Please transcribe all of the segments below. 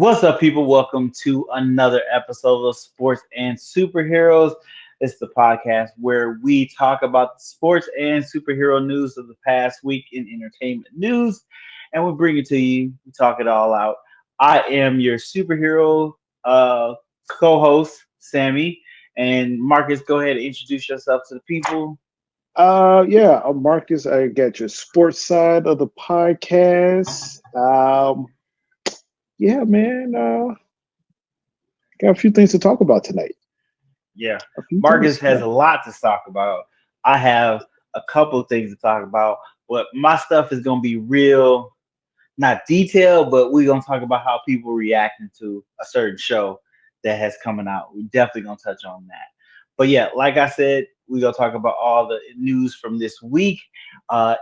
What's up, people? Welcome to another episode of Sports and Superheroes. It's the podcast where we talk about the sports and superhero news of the past week in entertainment news, and we bring it to you. We talk it all out. I am your superhero co-host, Sammy, and Marcus. Go ahead and introduce yourself to the people. Yeah, I'm Marcus. I got your sports side of the podcast. Yeah, man. Got a few things to talk about tonight. Yeah, A few Marcus things. has a lot to talk about. I have a couple of things to talk about, but my stuff is gonna be real, not detailed, but we're gonna talk about how people reacting to a certain show that has coming out. We definitely gonna touch on that. But yeah, like I said, we're gonna talk about all the news from this week.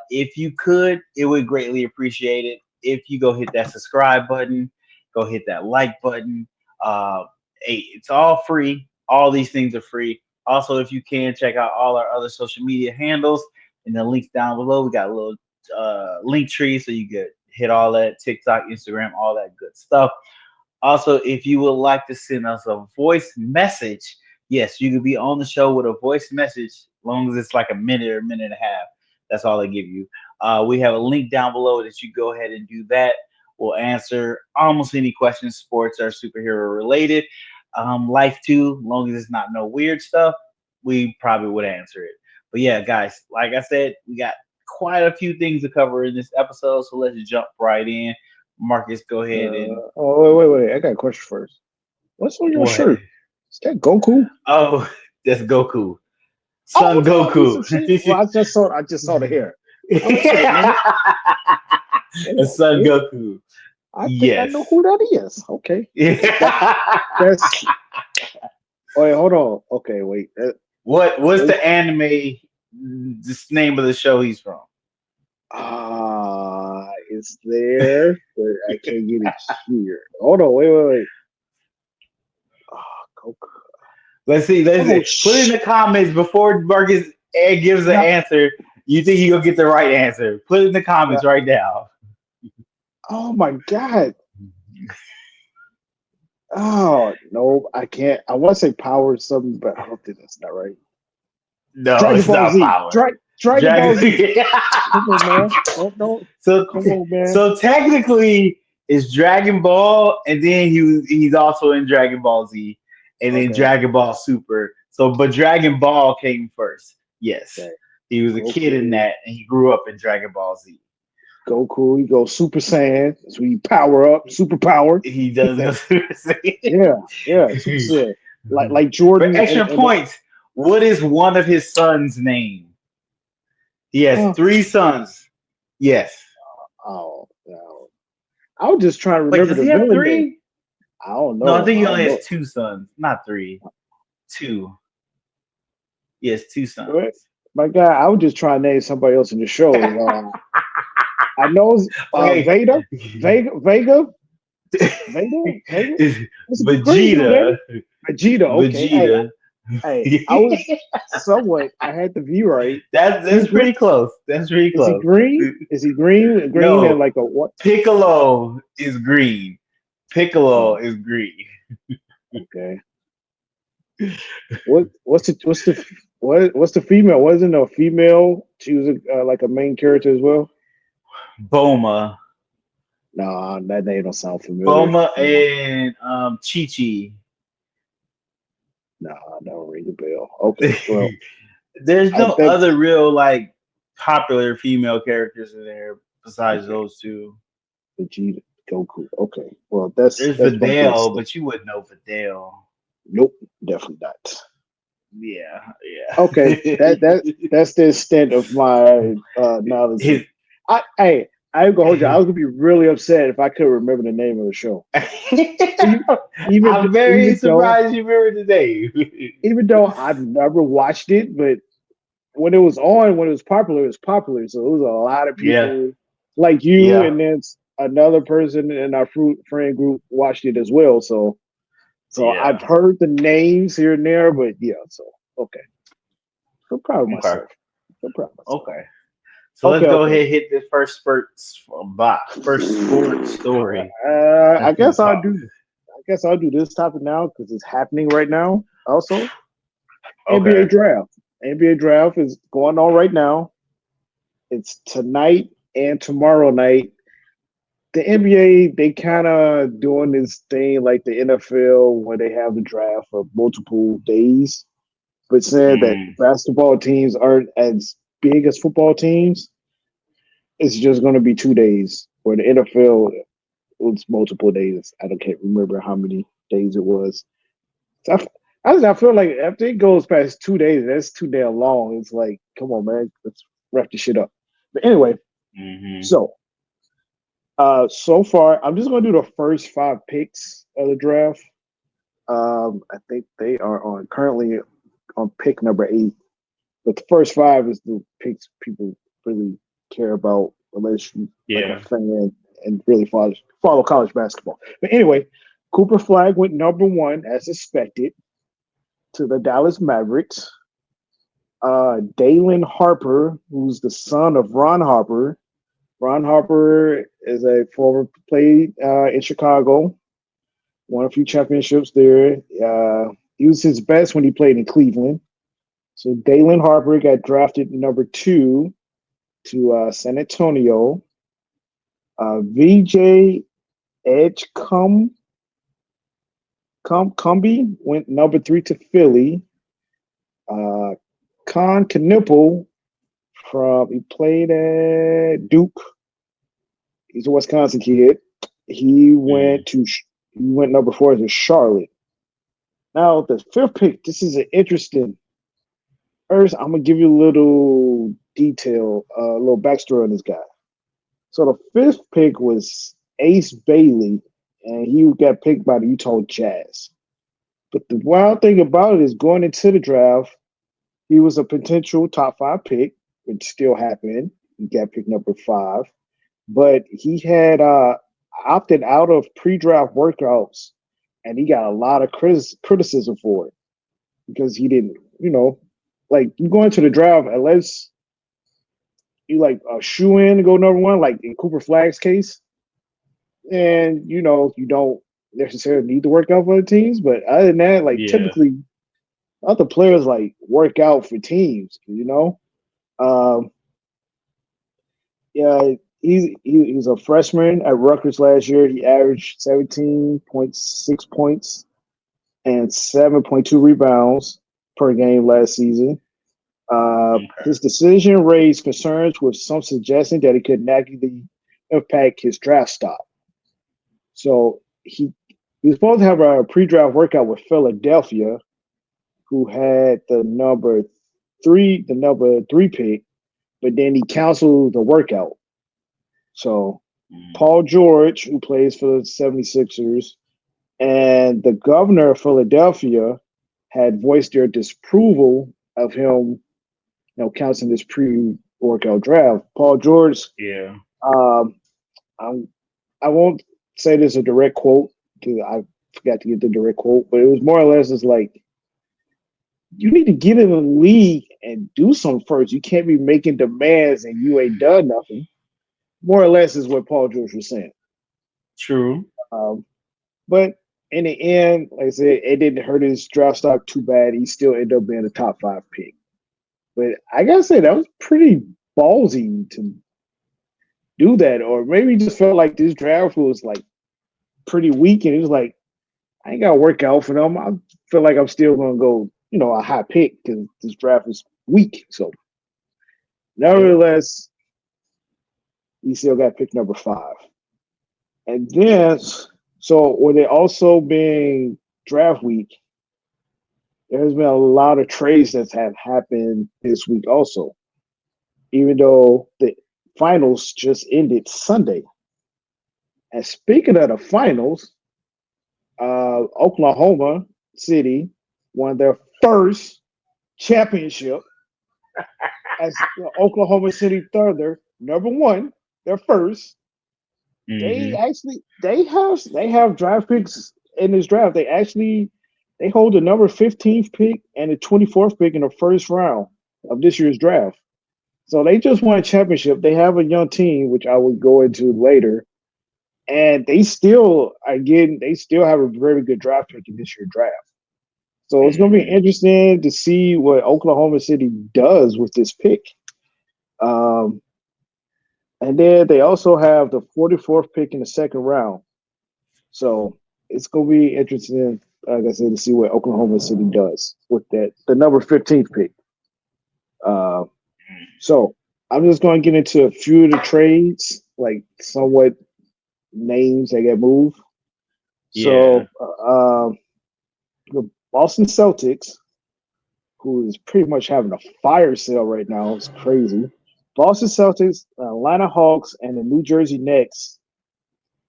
If you could, it would greatly appreciate it if you go hit that subscribe button, go hit that like button. Hey, it's all free. All these things are free. Also, if you can check out all our other social media handles and the links down below, we got a little link tree so you get hit all that TikTok, Instagram, all that good stuff. Also, if you would like to send us a voice message, yes, you could be on the show with a voice message, as long as it's like a minute or a minute and a half. That's all they give you. We have a link down below that you go ahead and do that. We'll answer almost any questions, sports or superhero related. Life too, as long as it's not no weird stuff, we probably would answer it. But yeah, guys, like I said, we got quite a few things to cover in this episode, so let's jump right in. Marcus, go ahead and Oh, wait. I got a question first. What's on your what? shirt? Is that Goku? Oh, that's Goku. Oh, Son okay. I need some Goku. shit. Well, I just saw the hair. I was like, man, wait a Son minute. Goku. I think I Yes. know who that is. Okay. That's. Oh, wait, hold on. Okay, wait. What's Wait. the anime this name of the show he's from? It's there, but I can't get it here. Hold on, wait. Coke. Let's see. Let's Oh, see. Put it in the comments before Marcus gives the no. answer. You think he gonna get the right answer? Put it in the Uh, comments right now. oh my God. Oh no, I can't. I want to say power or something, but I don't think that's not right. No, Dragon it's Ball not Z. power. Dragon Ball Dragon. Z. Come on, man. No. so Come on, man. so technically, it's Dragon Ball, and then he's also in Dragon Ball Z, and then Okay. Dragon Ball Super. So, but Dragon Ball came first. Yes, Okay. he was a kid in Goku. that, and he grew up in Dragon Ball Z. Goku. He goes Super Saiyan. So we power up. Super power. He does go Super Saiyan. Yeah. Super Saiyan. Like For Jordan extra and points, what is one of his sons' name? He has uh, three sons. Yes. oh no. I was just trying to Wait, remember does the he have villain name. three? I don't No, I know. think I he don't only know. has two sons, not three. Two. He has two Right? sons. My God, I was just trying to name somebody else in the show. I know Okay. Vega. It's It's a green dude, ain't Vegeta. it? Vegeta. Okay. Hey, Vegeta. I was somewhat. I had the view right. He's That's green. pretty close. That's pretty Is he close. green? Is he green? Green and No, like a what? Piccolo is green. Piccolo Oh, is green. okay. What's the female? Wasn't a female? She was like a main character as well. Boma. Nah, that name don't sound familiar. Boma No, and Chi Chi. nah, don't ring the bell. Okay, well, There's I no think other real like popular female characters in there besides okay, those two. Vegeta, Goku. Okay, well, that's There's my guess. Videl, but you wouldn't know Videl. Nope, definitely not. Yeah, Okay, yeah. that's the extent of my knowledge of. His, I ain't gonna hold you. I was gonna be really upset if I could remember the name of the show. E- Even I'm very even though surprised you remember the name. even though I've never watched it, but when it was on, when it was popular. So it was a lot of Yeah, people like you, yeah, and then another person in our friend group watched it as well. So I've yeah. heard the names here and there, but yeah. So okay, so proud of Okay, myself. So proud of myself. okay. So let's Okay, go okay. ahead and hit this first first sports story I that's gonna guess I'll talk. do. I guess I'll do this topic now because it's happening right now. Also, NBA Okay. draft. NBA draft is going on right now. It's tonight and tomorrow night. The NBA, they kind of doing this thing like the NFL where they have the draft for multiple days, but saying that Mm, basketball teams aren't as big as football teams, it's just going to be 2 days. Where the NFL was multiple days. I don't can't remember how many days it was. So I feel like after it goes past 2 days, that's too damn long. It's like, come on, man, let's wrap this shit up. But anyway, mm-hmm. so so far, I'm just gonna do the first five picks of the draft. I think they are on currently on pick number 8, but the first five is the picks people really care about, unless you like a Yeah. fan and really follow college basketball. But anyway, Cooper Flag went number 1 as expected to the Dallas Mavericks. Dalen Harper, who's the son of Ron Harper. Ron Harper is a former played in Chicago, won a few championships there. He was his best when he played in Cleveland. So Dalen Harper got drafted number 2 to San Antonio. VJ Cumby went number 3 to Philly. Uh, Con Knipple he played at Duke. He's a Wisconsin kid. He Mm, went to he went number 4 to Charlotte. Now the fifth pick. This is an interesting. First, I'm gonna give you a little detail, a little backstory on this guy. So the fifth pick was Ace Bailey, and he got picked by the Utah Jazz. But the wild thing about it is going into the draft, he was a potential top 5 pick, which still happened. He got picked number 5, but he had opted out of pre-draft workouts, and he got a lot of criticism for it because he didn't, like you go into the draft unless you like a shoe in to go number 1, like in Cooper Flag's case, and you don't necessarily need to work out for the teams. But other than that, like yeah. typically other players like work out for teams. Um, yeah, he was a freshman at Rutgers last year. He averaged 17.6 points and 7.2 rebounds per game last season. Okay. His decision raised concerns with some suggesting that it could negatively impact his draft stock. So he was supposed to have a pre-draft workout with Philadelphia, who had the number three pick, but then he canceled the workout. So Mm, Paul George, who plays for the 76ers, and the governor of Philadelphia had voiced their disapproval of him, counting this pre-workout draft. Paul George, yeah. um, I'm, I won't say this a direct quote because I forgot to get the direct quote, but it was more or less it's like you need to get in the league and do something first. You can't be making demands and you ain't done nothing. More or less is what Paul George was saying. True. Um, but in the end, like I said, it didn't hurt his draft stock too bad. He still ended up being a top 5 pick. But I gotta say that was pretty ballsy to do that, or maybe he just felt like this draft was like pretty weak, and he was like, I ain't gotta work out for them. I feel like I'm still gonna go, a high pick because this draft is weak. So Yeah. nevertheless, he still got pick number 5. And then, so with it also being draft week, there's been a lot of trades that have happened this week also, even though the finals just ended Sunday. And speaking of the finals, Oklahoma City won their first championship as the Oklahoma City Thunder, number 1, their first. They Mm-hmm. actually they have draft picks in this draft. They hold the number 15th pick and the 24th pick in the first round of this year's draft. So they just won a championship. They have a young team, which I will go into later, and they still have a very good draft pick in this year's draft. So it's going to be Mm-hmm. interesting to see what Oklahoma City does with this pick. Um, and then they also have the 44th pick in the second round. So it's going to be interesting, like I said, to see what Oklahoma City does with the number 15th pick. Uh, so I'm just going to get into a few of the trades, like somewhat names that get moved. Yeah. So the Boston Celtics, who is pretty much having a fire sale right now, it's crazy. Boston Celtics, Atlanta Hawks, and the New Jersey Nets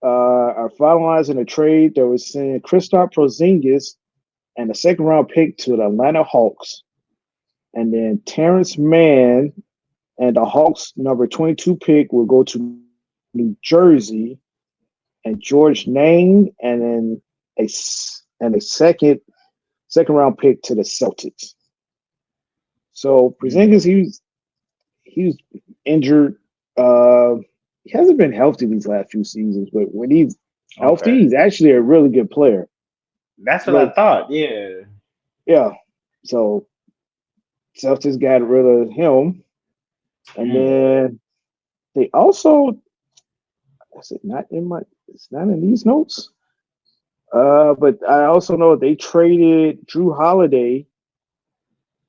are finalizing a trade that was sending Kristaps Porzingis and a second round pick to the Atlanta Hawks, and then Terrence Mann and the Hawks number 22 pick will go to New Jersey, and George Nang a and a second round pick to the Celtics. So Porzingis, Mm. he was injured. Uh, he hasn't been healthy these last few seasons, but when he's healthy, Okay. he's actually a really good player. That's what I But thought. Yeah. yeah, so Celtics got rid of him, and Mm. then they also is it not in my it's not in these notes. But I also know they traded Drew Holiday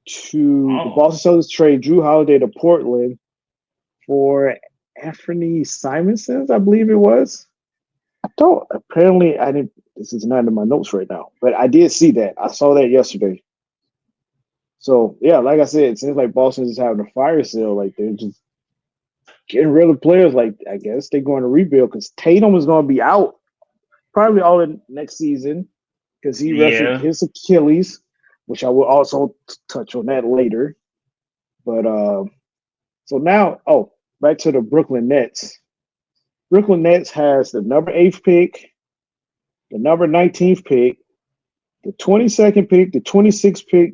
to the Oh. Boston Celtics trade Drew Holiday to Portland for Anthony Simonsons, I believe it was. I don't. Apparently, I didn't. This is not in my notes right now, but I did see that. I saw that yesterday. So yeah, like I said, it seems like Boston is having a fire sale. Like they're just getting rid of players. Like I guess they're going to rebuild because Tatum is going to be out probably all in next season because he ruptured Yeah. his Achilles, which I will also touch on that later. But so now, back to the Brooklyn Nets. Brooklyn Nets has the number 8th pick, the number 19th pick, the 22nd pick, the 26th pick,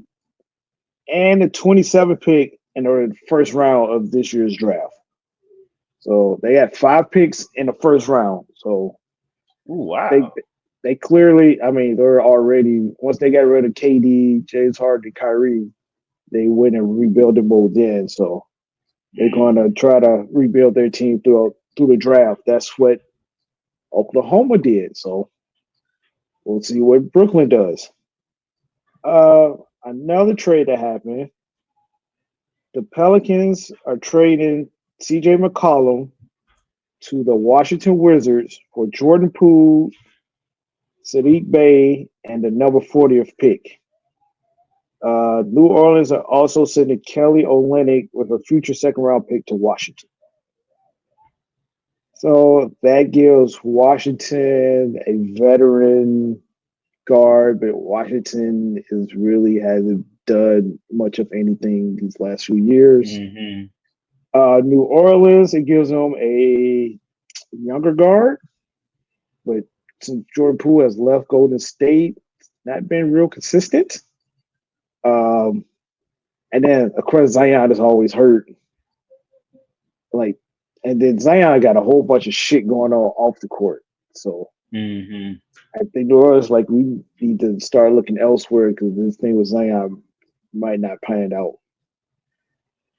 and the 27th pick in the first round of this year's draft. So they had 5 picks in the first round. So Ooh, they wow. they clearly, I mean, they're already once they got rid of KD, James Harden, Kyrie, they went and rebuild mode then. So they're going Mm. to try to rebuild their team through the draft. That's what Oklahoma did. So we'll see what Brooklyn does. Uh, Another trade that happened. The Pelicans are trading CJ McCollum to the Washington Wizards for Jordan Poole, Sadiq Bey, and the number 40th pick. New Orleans are also sending Kelly Olynyk with a future second round pick to Washington. So that gives Washington a veteran guard, but Washington is really hasn't done much of anything these last few years. Mm-hmm. New Orleans, it gives them a younger guard, but since Jordan Poole has left Golden State, not been real consistent. Um, and then of course Zion is always hurt. Like, and then Zion got a whole bunch of shit going on off the court. So Mm-hmm. I think New Orleans like we need to start looking elsewhere because this thing with Zion might not pan out.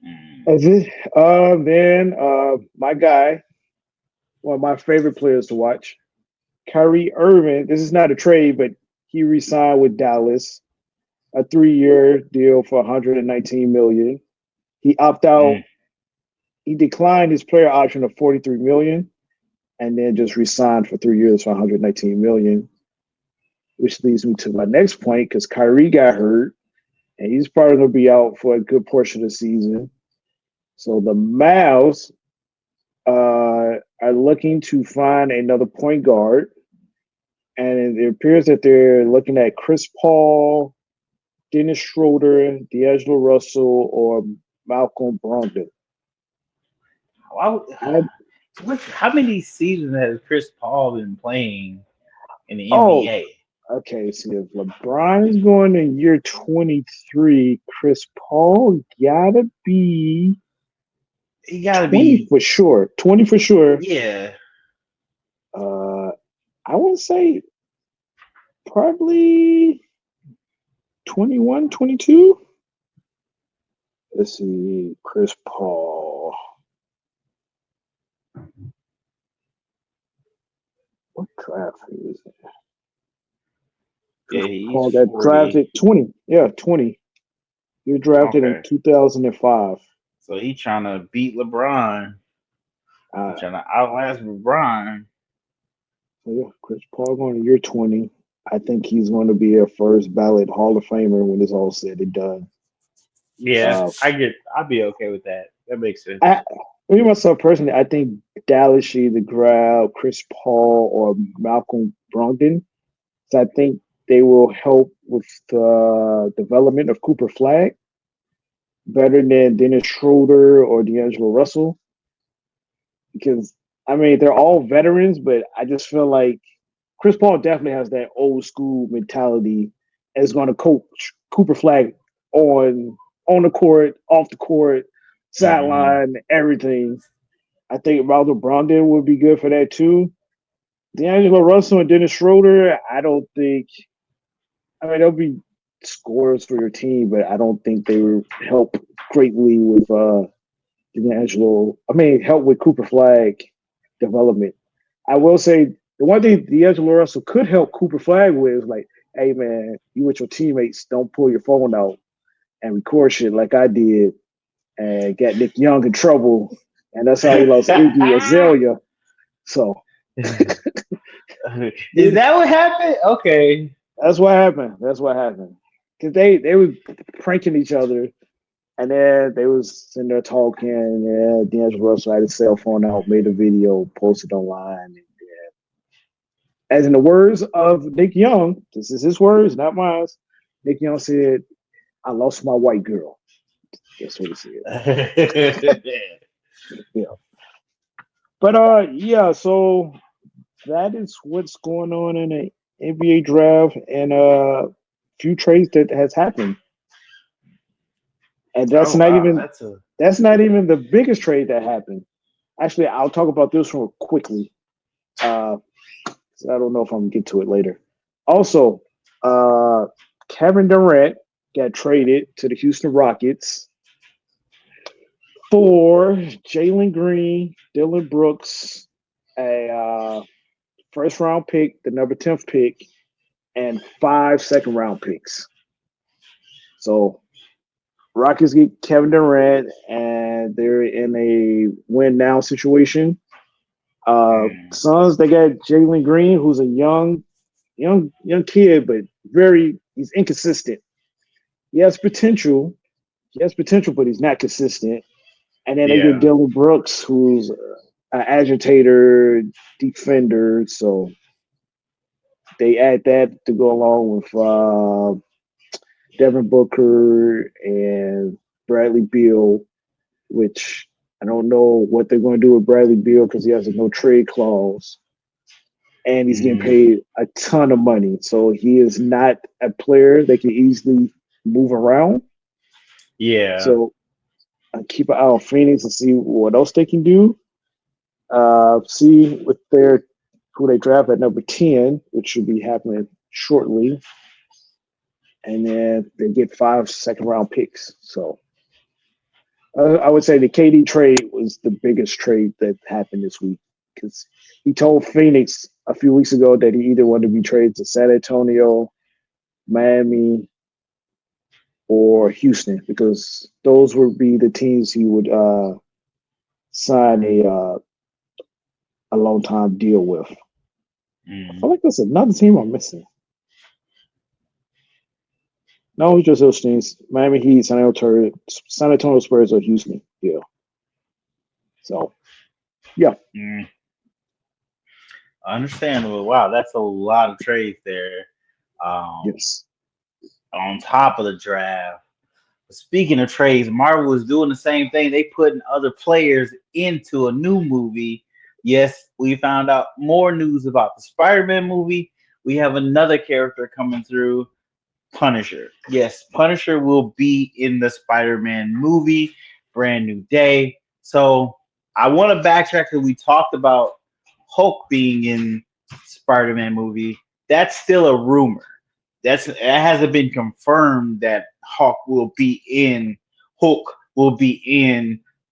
Mm. As it, then my guy, one of my favorite players to watch, Kyrie Irving. This is not a trade, but he re-signed with Dallas, a 3-year deal for 119 million. He opted Mm. out. He declined his player option of 43 million, and then just re-signed for 3 years for 119 million. Which leads me to my next point because Kyrie got hurt, and he's probably going to be out for a good portion of the season. So the Mavs are looking to find another point guard, and it appears that they're looking at Chris Paul, Dennis Schroeder, D'Angelo Russell, or Malcolm Brogdon. Why would- I, how many seasons has Chris Paul been playing in the oh, NBA? okay. So if LeBron is going to year 23, Chris Paul gotta be he gotta 20 be. for sure. 20 for sure. Yeah, Uh, I would say probably 21, 22. Let's see. Chris Paul. What draft is it? Chris yeah, he's Paul got 40. drafted 20. Yeah, 20. He was drafted in Okay, 2005. so he trying to beat LeBron. He Uh, trying to outlast LeBron. so yeah, Chris Paul going to year 20. I think he's going to be a first ballot Hall of Famer when it's all said and done. Yeah, Uh, I'd be okay with that. That makes sense. I, me myself personally, I think Dallas should either grab Chris Paul or Malcolm Brogdon. So I think they will help with the development of Cooper Flag better than Dennis Schroeder or D'Angelo Russell. Because I mean they're all veterans, but I just feel like Chris Paul definitely has that old school mentality and is going to coach Cooper Flag on the court, off the court, Hmm. sideline, everything. I think Ronaldo Brogdon would be good for that too. D'Angelo Russell and Dennis Schroeder, I don't think. I mean, they'll be scorers for your team, but I don't think they will help greatly with D'Angelo. I mean, help with Cooper Flag development. I will say the one thing D'Angelo Russell could help Cooper Flag with is like, hey man, you with your teammates, don't pull your phone out and record shit like I did and got Nick Young in trouble, and that's how he lost Iggy Azalea. So Is that what happened? Okay. that's what happened. That's what happened. Cause they were pranking each other, and then they was sitting there talking. And D'Angelo Russell had his cell phone out, made a video, posted online. And, as in the words of Nick Young, this is his words, not mine. Nick Young said, "I lost my white girl." That's what he said. Yeah, but yeah. So that is what's going on in the NBA draft and few trades that has happened. And Oh wow, that's a that's not even the biggest trade that happened. Actually, I'll talk about this one quickly. Uh, so I don't know if I'm gonna get to it later. Also, uh, Kevin Durant got traded to the Houston Rockets for Jalen Green, Dylan Brooks, a first round pick, the number 10th pick, and 5 second round picks. So Rockets get Kevin Durant, and they're in a win now situation. mm, Suns, they got Jalen Green, who's a young kid, but he's inconsistent. He has potential. He has potential, but he's not consistent. And then they get yeah. Dylan Brooks, who's an agitator, defender. So they add that to go along with Devin Booker and Bradley Beal, which I don't know what they're going to do with Bradley Beal because he has a no trade clause and he's getting Mm, paid a ton of money. So he is not a player that can easily move around. yeah. So I keep an eye on Phoenix and see what else they can do. See with their who they draft at number 10, which should be happening shortly. And then they get 5 second round picks. So I would say the KD trade was the biggest trade that happened this week because he told Phoenix a few weeks ago that he either wanted to be traded to San Antonio, Miami, or Houston because those would be the teams he would sign a long time deal with. I Mm. feel like there's another team I'm missing. No, it's just those teams: Miami Heat, San Antonio Spurs, or Houston. Yeah. So yeah, Mm. Understandable. Wow, that's a lot of trades there. Um, yes. on top of the draft. Speaking of trades, Marvel is doing the same thing. They putting other players into a new movie. Yes, we found out more news about the Spider-Man movie. We have another character coming through, Punisher. Yes, Punisher will be in the Spider-Man movie. Brand new day. So I want to backtrack because we talked about Hulk being in Spider-Man movie. That's still a rumor. It hasn't been confirmed that Hulk will be in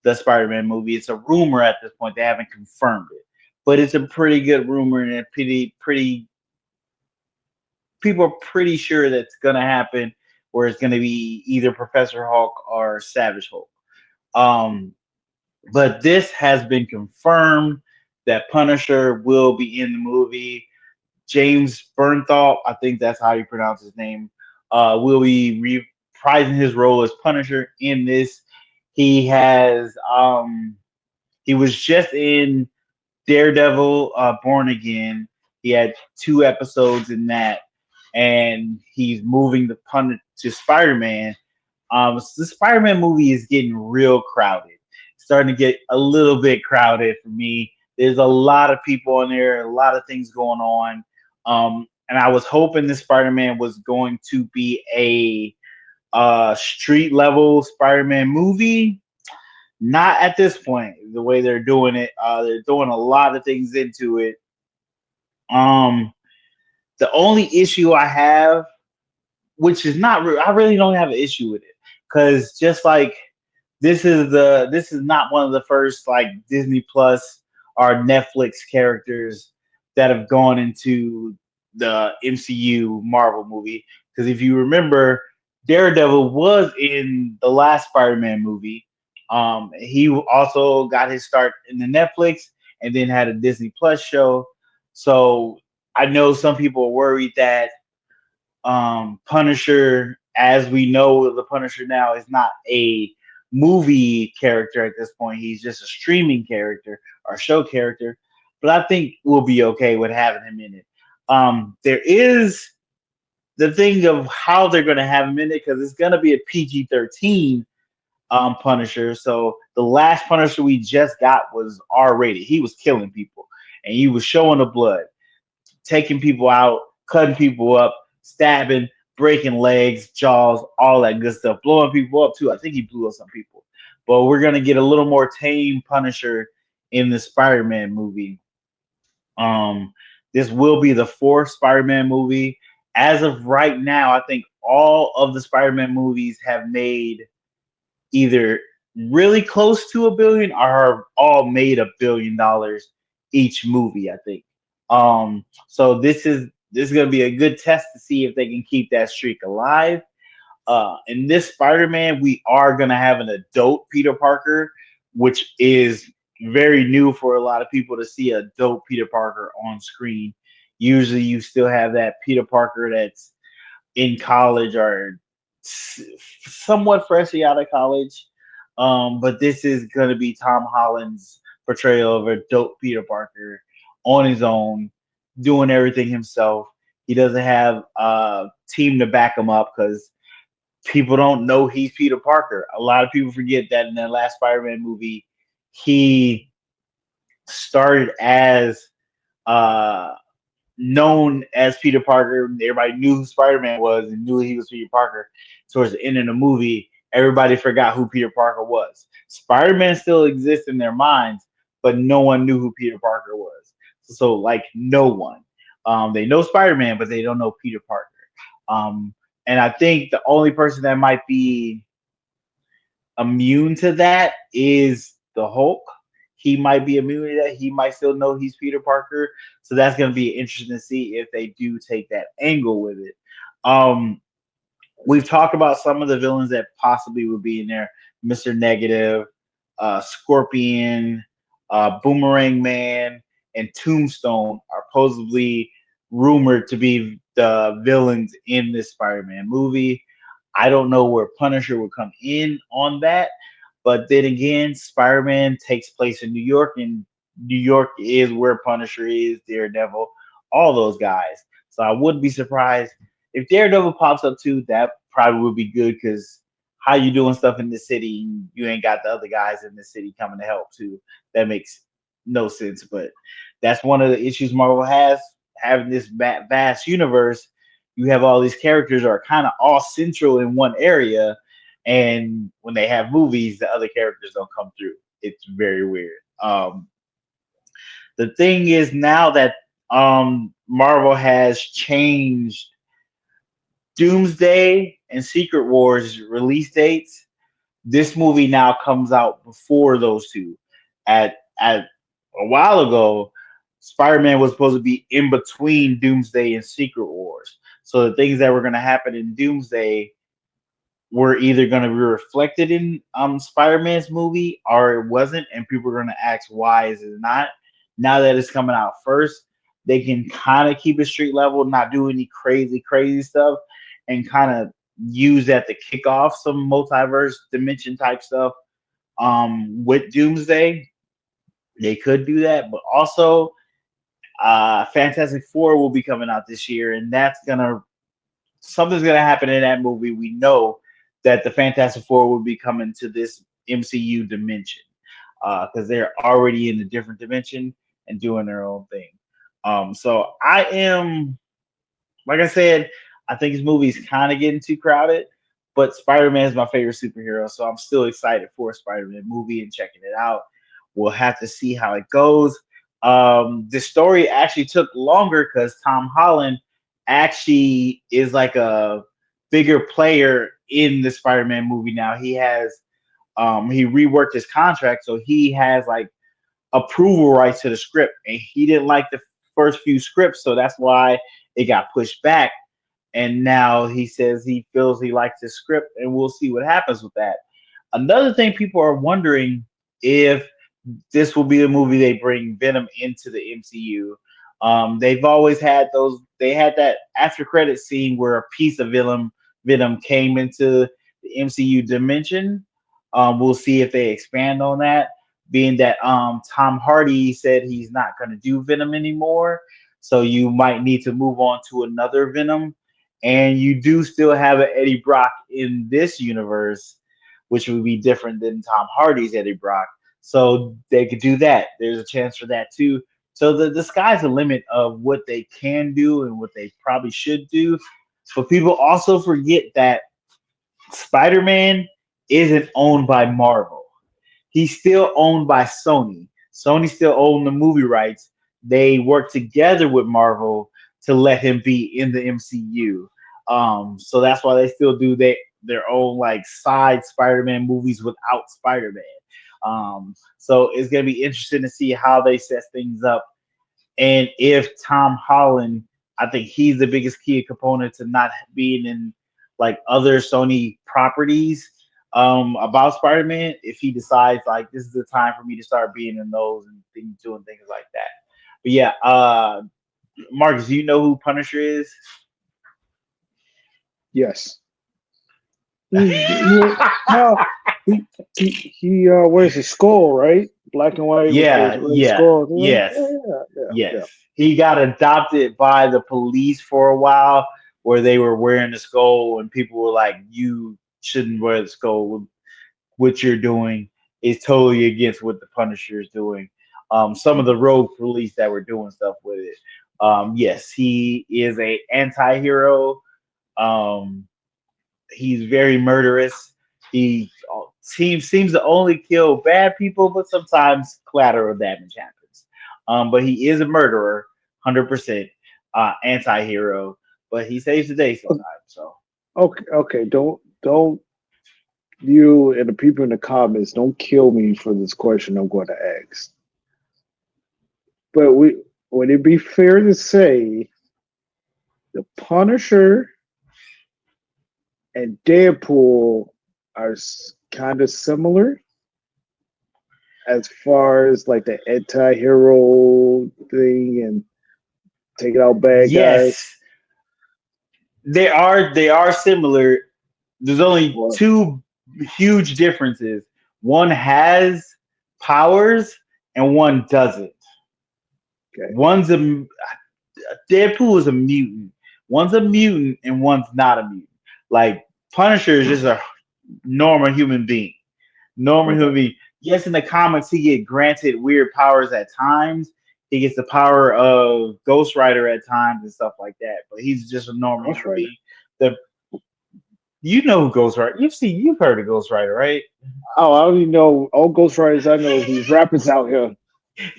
the Spider-Man movie. It's a rumor at this point. They haven't confirmed it, but it's a pretty good rumor, and pretty people are pretty sure that's gonna happen. Where it's gonna be either Professor Hulk or Savage Hulk. Um, but this has been confirmed that Punisher will be in the movie. James Bernthal, I think that's how you pronounce his name, will be reprising his role as Punisher in this. He has he was just in Daredevil Born Again. He had 2 episodes in that, and he's moving the pun to Spider-Man. So the Spider-Man movie is getting real crowded. It's starting to get a little bit crowded for me. There's a lot of people in there, a lot of things going on. And I was hoping this Spider-Man was going to be a street level Spider-Man movie. Not at this point. The way they're doing it, they're throwing a lot of things into it. Um, the only issue I have, which is not, I really don't have an issue with it, because just like this is not one of the first like Disney Plus or Netflix characters that have gone into the MCU Marvel movie. Because if you remember, Daredevil was in the last Spider-Man movie. He also got his start in the Netflix and then had a Disney Plus show. So I know some people are worried that Punisher, as we know, the Punisher now is not a movie character at this point. He's just a streaming character or show character. But I think we'll be okay with having him in it. There is the thing of how they're going to have him in it, because it's going to be a PG-13 Punisher. So the last Punisher we just got was R-rated. He was killing people and he was showing the blood, taking people out, cutting people up, stabbing, breaking legs, jaws, all that good stuff, blowing people up too. I think he blew up some people. But we're gonna get a little more tame Punisher in the Spider-Man movie. Um, this will be the fourth Spider-Man movie. As of right now, I think all of the Spider-Man movies have made either really close to a billion or have all made $1 billion each movie, I think. So this is gonna be a good test to see if they can keep that streak alive. In this Spider-Man, we are gonna have an adult Peter Parker, which is very new for a lot of people to see an adult Peter Parker on screen. Usually, you still have that Peter Parker that's in college or somewhat freshly out of college. But this is going to be Tom Holland's portrayal of a dope Peter Parker on his own, doing everything himself. He doesn't have a team to back him up because people don't know he's Peter Parker. A lot of people forget that in the last Spider-Man movie, he started as uh, known as Peter Parker. Everybody knew who Spider Man was and knew he was Peter Parker. Towards the end of the movie, everybody forgot who Peter Parker was. Spider Man still exists in their minds, but no one knew who Peter Parker was. So like, no one. They know Spider Man, but they don't know Peter Parker. Um, and I think the only person that might be immune to that is the Hulk. He might be immune to that. He might still know he's Peter Parker. So that's going to be interesting to see if they do take that angle with it. Um, we've talked about some of the villains that possibly would be in there. Mr. Negative, Scorpion, Boomerang Man, and Tombstone are supposedly rumored to be the villains in this Spider-Man movie. I don't know where Punisher would come in on that. But then again, Spider Man takes place in New York, and New York is where Punisher is, Daredevil, all those guys. So I wouldn't be surprised if Daredevil pops up too. That probably would be good because how you doing stuff in the city, you ain't got the other guys in the city coming to help too. That makes no sense. But that's one of the issues Marvel has, having this vast universe. You have all these characters are kind of all central in one area, and when they have movies, the other characters don't come through. It's very weird. The thing is now that Marvel has changed Doomsday and Secret Wars release dates. This movie now comes out before those two. At a while ago, Spider-Man was supposed to be in between Doomsday and Secret Wars. So the things that were going to happen in Doomsday were either going to be reflected in Spider-Man's movie or it wasn't, and people are going to ask why is it not. Now that it's coming out first, they can kind of keep it street level, not do any crazy stuff, and kind of use that to kick off some multiverse dimension type stuff. With Doomsday, they could do that, but also Fantastic Four will be coming out this year, and that's gonna something's gonna happen in that movie. We know that the Fantastic Four will be coming to this MCU dimension because they're already in a different dimension and doing their own thing. So I am, like I said, I think this movie is kind of getting too crowded, but Spider Man is my favorite superhero, so I'm still excited for a Spider Man movie and checking it out. We'll have to see how it goes. The story actually took longer because Tom Holland actually is like a bigger player in the Spider Man movie now. He reworked his contract, so he has like approval rights to the script, and he didn't like the first few scripts, so that's why it got pushed back. And now he says he feels he likes his script, and we'll see what happens with that. Another thing people are wondering if this will be the movie they bring Venom into the MCU. They've always had those. They had that after credit scene where a piece of Venom came into the MCU dimension. We'll see if they expand on that. Being that Tom Hardy said he's not going to do Venom anymore, so you might need to move on to another Venom. And you do still have an Eddie Brock in this universe, which would be different than Tom Hardy's Eddie Brock. So they could do that. There's a chance for that too. So the sky's the limit of what they can do and what they probably should do. But people also forget that Spider-Man isn't owned by Marvel. He's still owned by Sony. Sony still owns the movie rights. They work together with Marvel to let him be in the MCU. So that's why they still do their own like side Spider-Man movies without Spider-Man. So it's gonna be interesting to see how they set things up, and if Tom Holland, I think he's the biggest key component to not being in like other Sony properties about Spider-Man. If he decides like this is the time for me to start being in those and doing things like that. But yeah, Marcus, do you know who Punisher is? Yes. No, he wears a skull, right? Black and white with the Yeah, red yeah, skull. yes, Yeah. yes. He got adopted by the police for a while, where they were wearing the skull, and people were like, "You shouldn't wear the skull. What you're doing is totally against what the Punisher is doing." Some of the rogue police that were doing stuff with it. Yes, he is a anti-hero. Um, he's very murderous. He seems to only kill bad people, but sometimes collateral damage happens. But he is a murderer, 100% anti-hero. But he saves the day sometimes. So Okay. Don't you and the people in the comments don't kill me for this question I'm going to ask. But would it be fair to say the Punisher and Deadpool are kind of similar as far as like the anti-hero thing and taking out bad guys? yes, they are similar. There's only Or two huge differences. One has powers and one doesn't. okay, One's a Deadpool is a mutant. One's a mutant and one's not a mutant. Like Punisher is just a normal human being. Normal human okay, being. Yes, in the comics he get granted weird powers at times. He gets the power of Ghost Rider at times and stuff like that. But he's just a normal Ghost human Rider. being. The You know who Ghost Rider? You've heard of Ghost Rider, right? Oh, I don't even know. All ghostwriters I know is these rappers out here.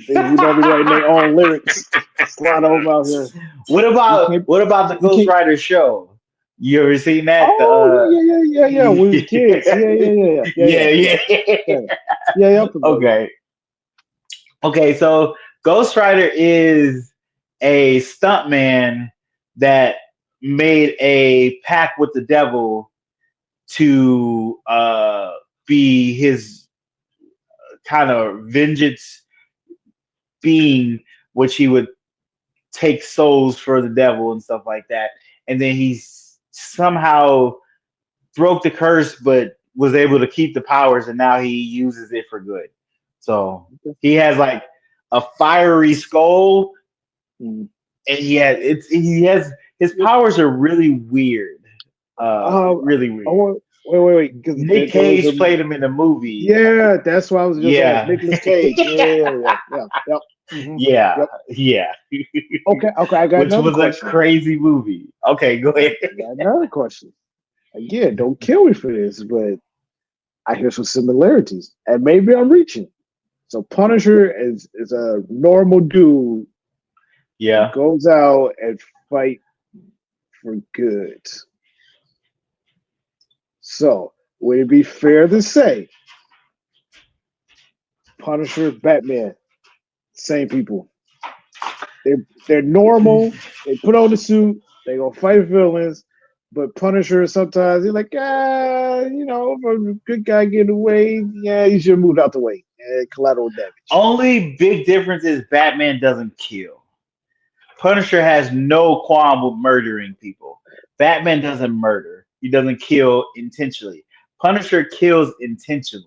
They who don't be writing their own lyrics. It's a lot of them out here. You can't. What about the You Ghost can't. Rider show? You ever seen that? Oh yeah. With the kids. Yeah, Yeah. yeah. Yeah, yeah. I'm familiar. Okay. Okay, so Ghost Rider is a stuntman that made a pact with the devil to be his kind of vengeance being, which he would take souls for the devil and stuff like that. And then he somehow broke the curse, but was able to keep the powers, and now he uses it for good. So he has like a fiery skull, Mm. and he has his powers are really weird, Um, really I weird. want wait, because Nick there was a Cage played him in the movie. yeah. That's what I was just asked. Yeah, Nicolas Cage. Yeah. Yep. yeah, Yep. yeah. Okay. I got Which another was a question. crazy movie. Okay, go ahead. I got another question. Again, don't kill me for this, but I hear some similarities, and maybe I'm reaching. So Punisher is a normal dude who Yeah. goes out and fight for good. So would it be fair to say Punisher, Batman, same people? They're normal. They put on the suit. They gonna fight villains. But Punisher sometimes he's like, if a good guy get away, yeah, you should move out the way. Collateral damage. Only big difference is Batman doesn't kill. Punisher has no qualm with murdering people. Batman doesn't murder. He doesn't kill intentionally. Punisher kills intentionally.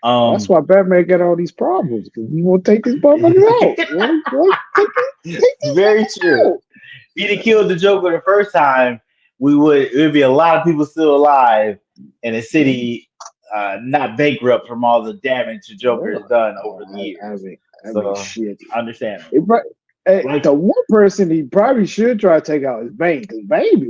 Well, that's Um, why Batman got all these problems because he won't take these motherfuckers out. Take these very true. niggas out. If he'd have killed the Joker the first time, it would be a lot of people still alive and the Yeah, city not bankrupt from all the damage the Joker yeah. has done over the Oh, years. I mean, So shit. I understand. The Like, one person he probably should try to take out is Bane because Bane was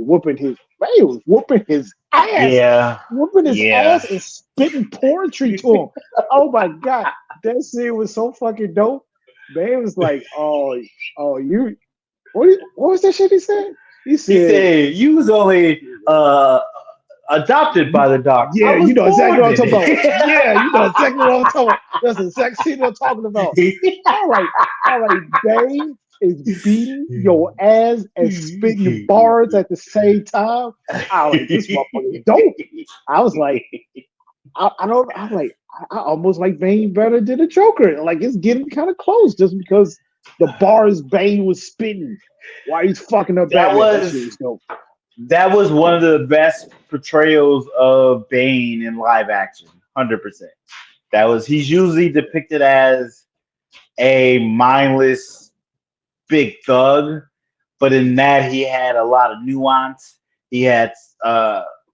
yeah, whooping his yeah. ass and spitting poetry to him. Oh my god, that scene was so fucking dope. Bane was like, you what was that shit he said? He He said, said you was only adopted by the dark. I yeah, you was know exactly born what I'm in talking about. Yeah, you know exactly what I'm talking about. That's the exact scene I'm talking about. it. All right, all right. Bane is beating your ass and spitting bars at the same time. I was like, this motherfucker is dope. I was like, I don't. I'm like, I almost like Bane better than the Joker. Like it's getting kind of close just because the bars Bane was spitting while he's fucking up that Batman. That was shit was dope. that was one of the best portrayals of Bane in live action. 100%. He's usually depicted as a mindless big thug, but in that he had a lot of nuance. He had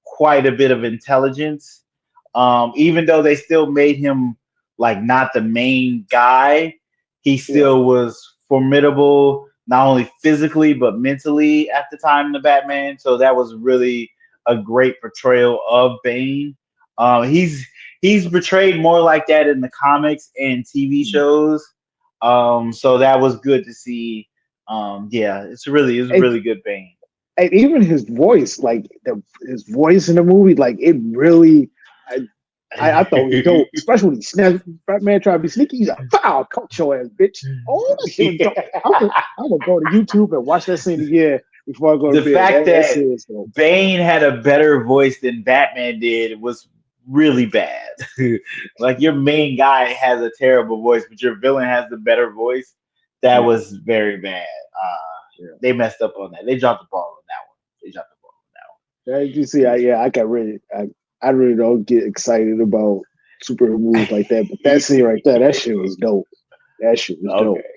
quite a bit of intelligence. Even though they still made him like not the main guy, he Yeah, still was formidable, not only physically but mentally at the time in the Batman. So that was really a great portrayal of Bane. He's portrayed more like that in the comics and TV shows. So that was good to see. Yeah, it's and, really good Bane. and even his voice, like his voice in the movie, like it really. I thought it was dope, especially when he snapped. Batman tried to be sneaky. He's like, "Foul, caught your ass, bitch." Oh, that shit was dope. I'm gonna go to YouTube and watch that scene again before I go to The bed. fact That that scene is dope. Bane had a better voice than Batman did was really bad. Like your main guy has a terrible voice, but your villain has the better voice. That Yeah, was very bad. yeah. They messed up on that. They dropped the ball on that one. They dropped the ball on You see, I got really, I really don't get excited about superhero movies like that. But that scene right there, that shit was dope. That shit was that one. dope. Okay.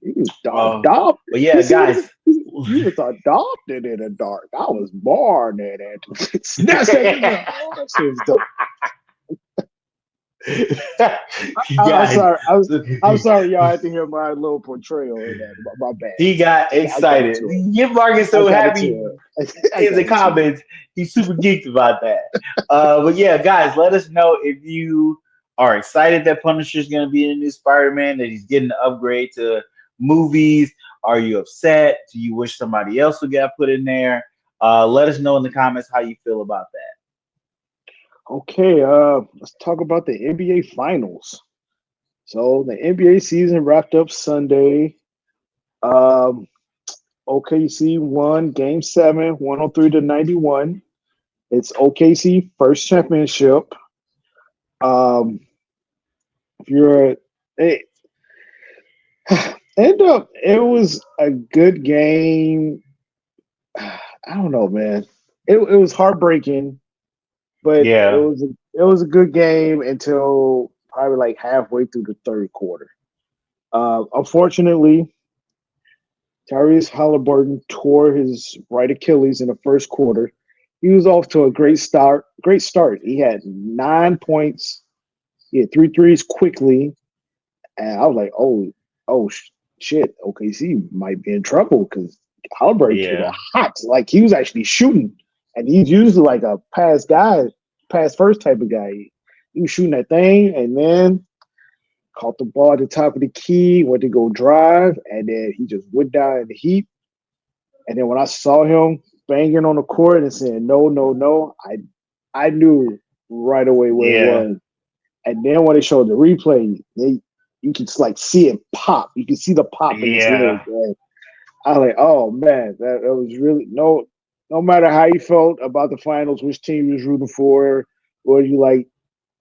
He was Well, adopted. but He yeah, said guys. he was adopted in the dark. I was born in it. Snatch that nigga. Oh, that shit was dope. You I'm guys, sorry. look, I'm sorry, y'all had to hear my little portrayal of that. My bad. he got I got excited. into it. Get Marcus I so got into happy it. I in got the into it. comments. He's super geeked about that. But yeah, guys, let us know if you are excited that Punisher's going to be in the new Spider-Man, that he's getting the upgrade to movies. Are you upset? Do you wish somebody else would get put in there? Let us know in the comments how you feel about that. Okay, let's talk about the NBA Finals. So the NBA season wrapped up Sunday. Um, OKC won Game 7, 103-91. It's OKC first championship. Um, if you're it, end up, it was a good game. I don't know, man. It was heartbreaking, but Yeah, it was a good game until probably like halfway through the third quarter. Unfortunately, Tyrese Halliburton tore his right Achilles in the first quarter. He was off to a great start. Great start. He had 9 points. He had three threes quickly, and I was like, oh shit, OKC might be in trouble because Halliburton came out yeah, hot. Like he was actually shooting, and he's usually like a pass guy, pass first type of guy. He was shooting that thing, and then caught the ball at the top of the key, went to go drive, and then he just went down in the heat. And then when I saw him banging on the court and saying no, no, no, I knew right away what it yeah, was. And then when they showed the replay, you could like see it pop. You could see the pop in his leg. yeah, And I was like, oh man, that was really no matter how you felt about the finals, which team you was rooting for, or you like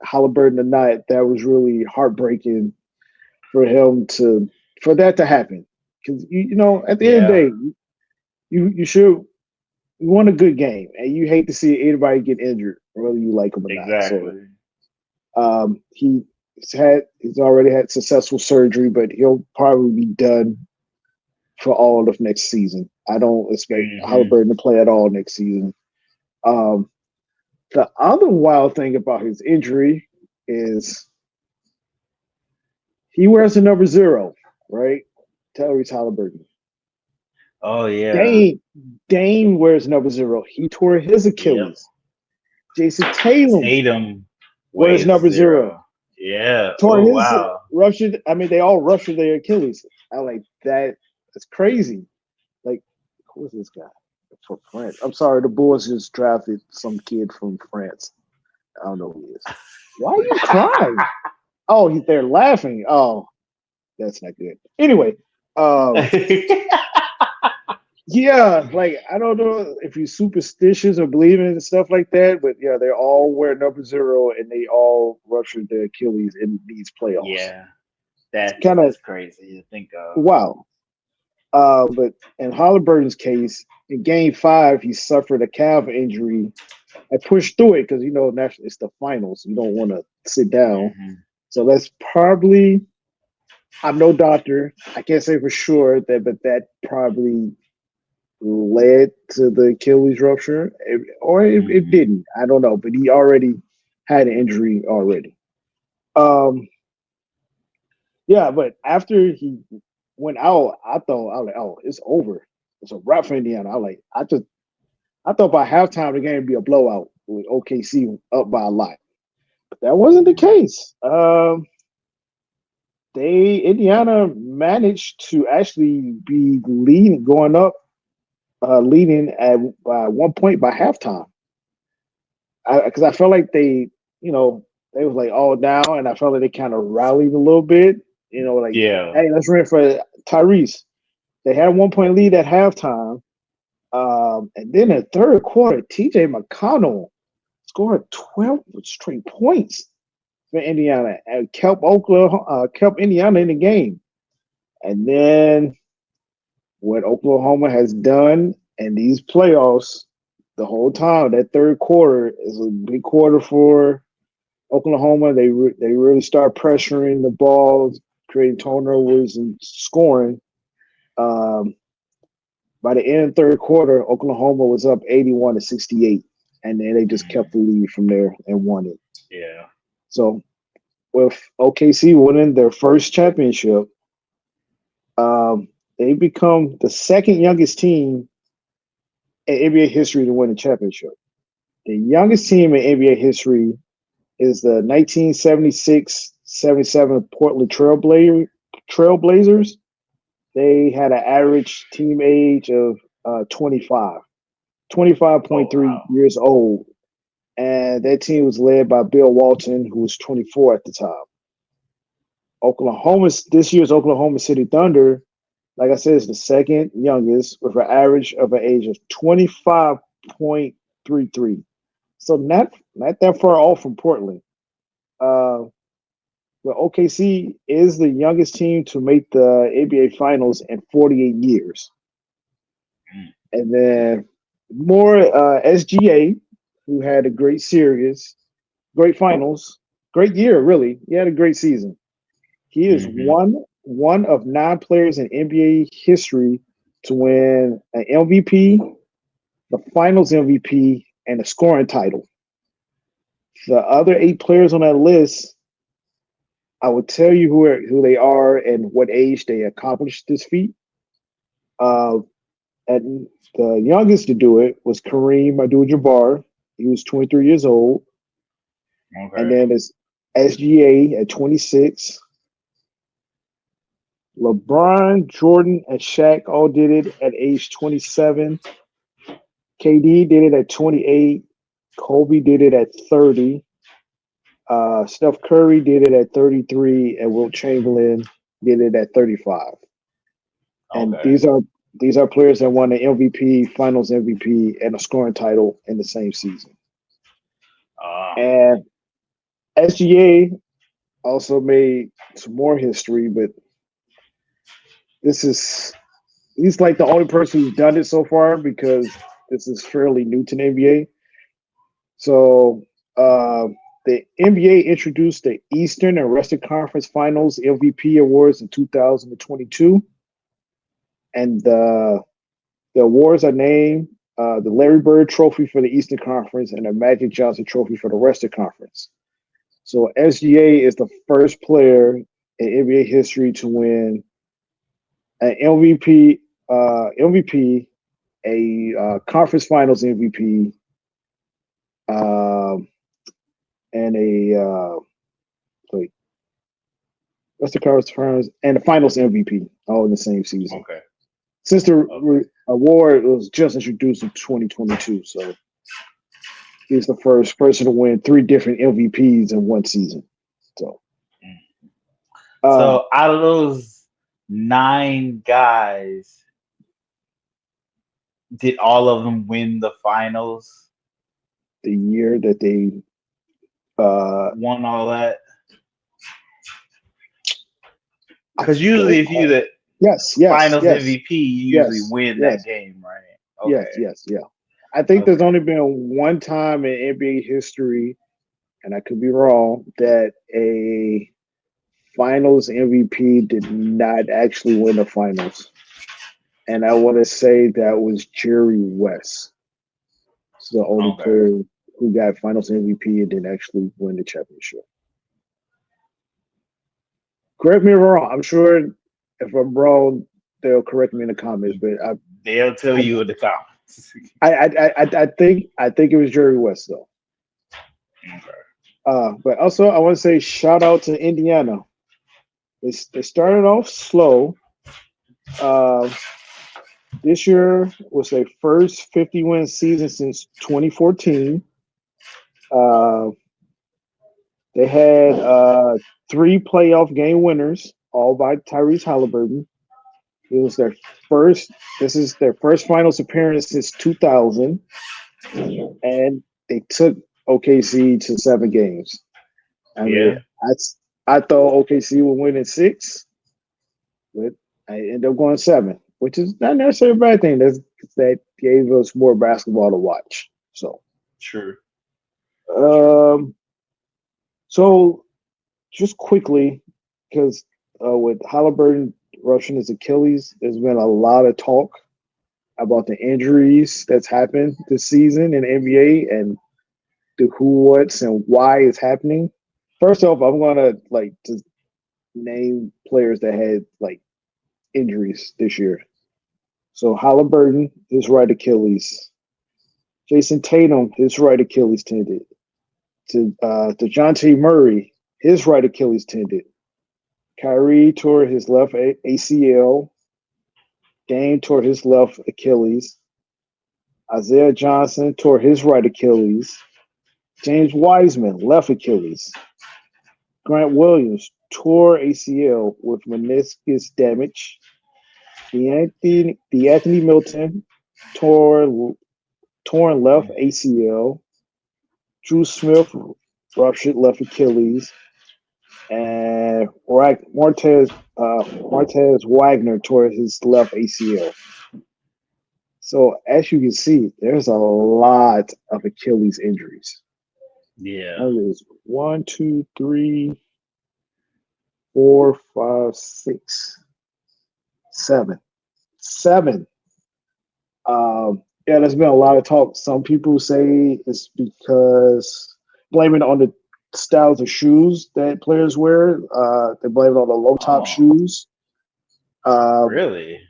Halliburton or not, that was really heartbreaking for him to for that to happen. Because at the end of the yeah, day, you should you want a good game, and you hate to see anybody get injured, whether you like them or not. So exactly. he's already had successful surgery, but he'll probably be done for all of next season. I don't expect Hmm. Halliburton to play at all next season. Um, the other wild thing about his injury is he wears the number 0, right? Tyrese Halliburton. Oh yeah, Dame Dame wears number 0. He tore his yep. Achilles. Jason Tatum Tatum wears weighs number 0. 0. Yeah. Tore Oh his wow. ruptured. I mean, they all ruptured their Achilles. I like that. That's crazy. Like, who is this guy from France? I'm sorry, the Bulls just drafted some kid from France. I don't know who he is. Why are you crying? Oh, they're laughing. Oh, that's not good. Anyway, um, yeah, like I don't know if you're superstitious or believing in stuff like that, but yeah, they all wear number 0 and they all ruptured their Achilles in these playoffs. Yeah, It's that's kind of that's crazy to think of. wow. But in Halliburton's case, in Game 5, he suffered a calf injury and pushed through it because it's the finals. You don't want to sit down. Hmm. So that's probably. I'm no doctor. I can't say for sure but that probably led to the Achilles rupture, or it Hmm. didn't. I don't know, but he already had an injury already. Um, yeah, but after he went out, I was like, oh, it's over. It's a wrap for Indiana. I thought by halftime the game would be a blowout with OKC up by a lot. But that wasn't the Hmm. case. Indiana managed to actually be leading, going up, leading at by 1 point by halftime. Because I felt like they was like all down, and I felt like they kind of rallied a little bit. Like, Yeah. hey, let's run for Tyrese. They had a 1 point lead at halftime, and then in the third quarter, TJ McConnell scored 12 straight points for Indiana and kept Indiana in the game. And then what Oklahoma has done in these playoffs the whole time, that third quarter is a big quarter for Oklahoma. They really start pressuring the ball, creating turnovers and scoring. Um, by the end of the third quarter, Oklahoma was up 81-68, and then they just kept the Hmm. lead from there and won it. Yeah. So with OKC winning their first championship, they become the second youngest team in NBA history to win a championship. The youngest team in NBA history is the 1976-77 Portland Trailblazers. They had an average team age of 25, Oh 25.3 wow. years old. And that team was led by Bill Walton, who was 24 at the time. This year's Oklahoma City Thunder, like I said, is the second youngest with an average of an age of 25.33. So not that far off from Portland. Uh, but OKC is the youngest team to make the NBA Finals in 48 years. Mm. And then more SGA, who had a great series, great finals, great year, really. He had a great season. He is Mm-hmm. one of 9 players in NBA history to win an MVP, the Finals MVP, and a scoring title. The other 8 players on that list, I will tell you who they are and what age they accomplished this feat. Uh, and the youngest to do it was Kareem Abdul-Jabbar. He was 23 years old, and Okay. then it's SGA at 26. LeBron, Jordan, and Shaq all did it at age 27. KD did it at 28. Kobe did it at 30. Steph Curry did it at 33, and Wilt Chamberlain did it at 35. And Okay. these are players that won the MVP, Finals MVP, and a scoring title in the same season. Uh, And SGA also made some more history, but this is he's like the only person who's done it so far because this is fairly new to the NBA. So the NBA introduced the Eastern and Western Conference Finals MVP awards in 2022, and the awards are named the Larry Bird Trophy for the Eastern Conference and the Magic Johnson Trophy for the Western Conference. So SGA is the first player in NBA history to win an MVP, a conference finals MVP, um, and a wait, what's the conference finals and the finals MVP all in the same season. okay. Since the Okay. award was just introduced in 2022, so he's the first person to win 3 different MVPs in one season. So, Mm. uh, So out of those 9 guys, did all of them win the finals? the year that they uh, Won all that? I Because usually, don't if you the yes, yes, finals yes, MVP, you usually yes, win that yes, game, right? yes, Okay. yes, yeah. I think there's Okay. only been one time in NBA history, and I could be wrong, that a finals MVP did not actually win the finals. And I want to say that was Jerry West. He's the only Okay. player who got finals MVP and didn't actually win the championship. Correct me if I'm wrong. I'm sure if I'm wrong, they'll correct me in the comments. But They'll tell I, you in the comments. I think it was Jerry West though. Okay. But also I want to say shout out to Indiana. They started off slow. Uh, this year was their first 50-win season since 2014. Uh, they had 3 playoff game winners, all by Tyrese Halliburton. It was their first. This is their first finals appearance since 2000, and they took OKC to 7 games. I mean, Yeah. I thought OKC would win in 6, but I ended up going 7, which is not necessarily a bad thing. That gave us more basketball to watch. So, True. True. um, so just quickly, because with Halliburton rushing his Achilles, there's been a lot of talk about the injuries that's happened this season in the NBA and the who, what's, and why it's happening. First off, I'm gonna like to name players that had like injuries this year. So Halliburton, his right Achilles. Jason Tatum, his right Achilles tendon. To DeJounte Murray, his right Achilles tendon. Kyrie tore his left ACL. Dame tore his left Achilles. Isaiah Johnson tore his right Achilles. James Wiseman, left Achilles. Grant Williams tore ACL with meniscus damage. Anthony Milton tore torn left ACL. Drew Smith ruptured left Achilles, and Martez Wagner tore his left ACL. So as you can see, there's a lot of Achilles injuries. Yeah. There's 1, 2, 3, 4, 5, 6, 7. 7. Yeah, there's been a lot of talk. Some people say it's because blaming it on the styles of shoes that players wear. They blame it on the low top Oh, shoes. Uh, really?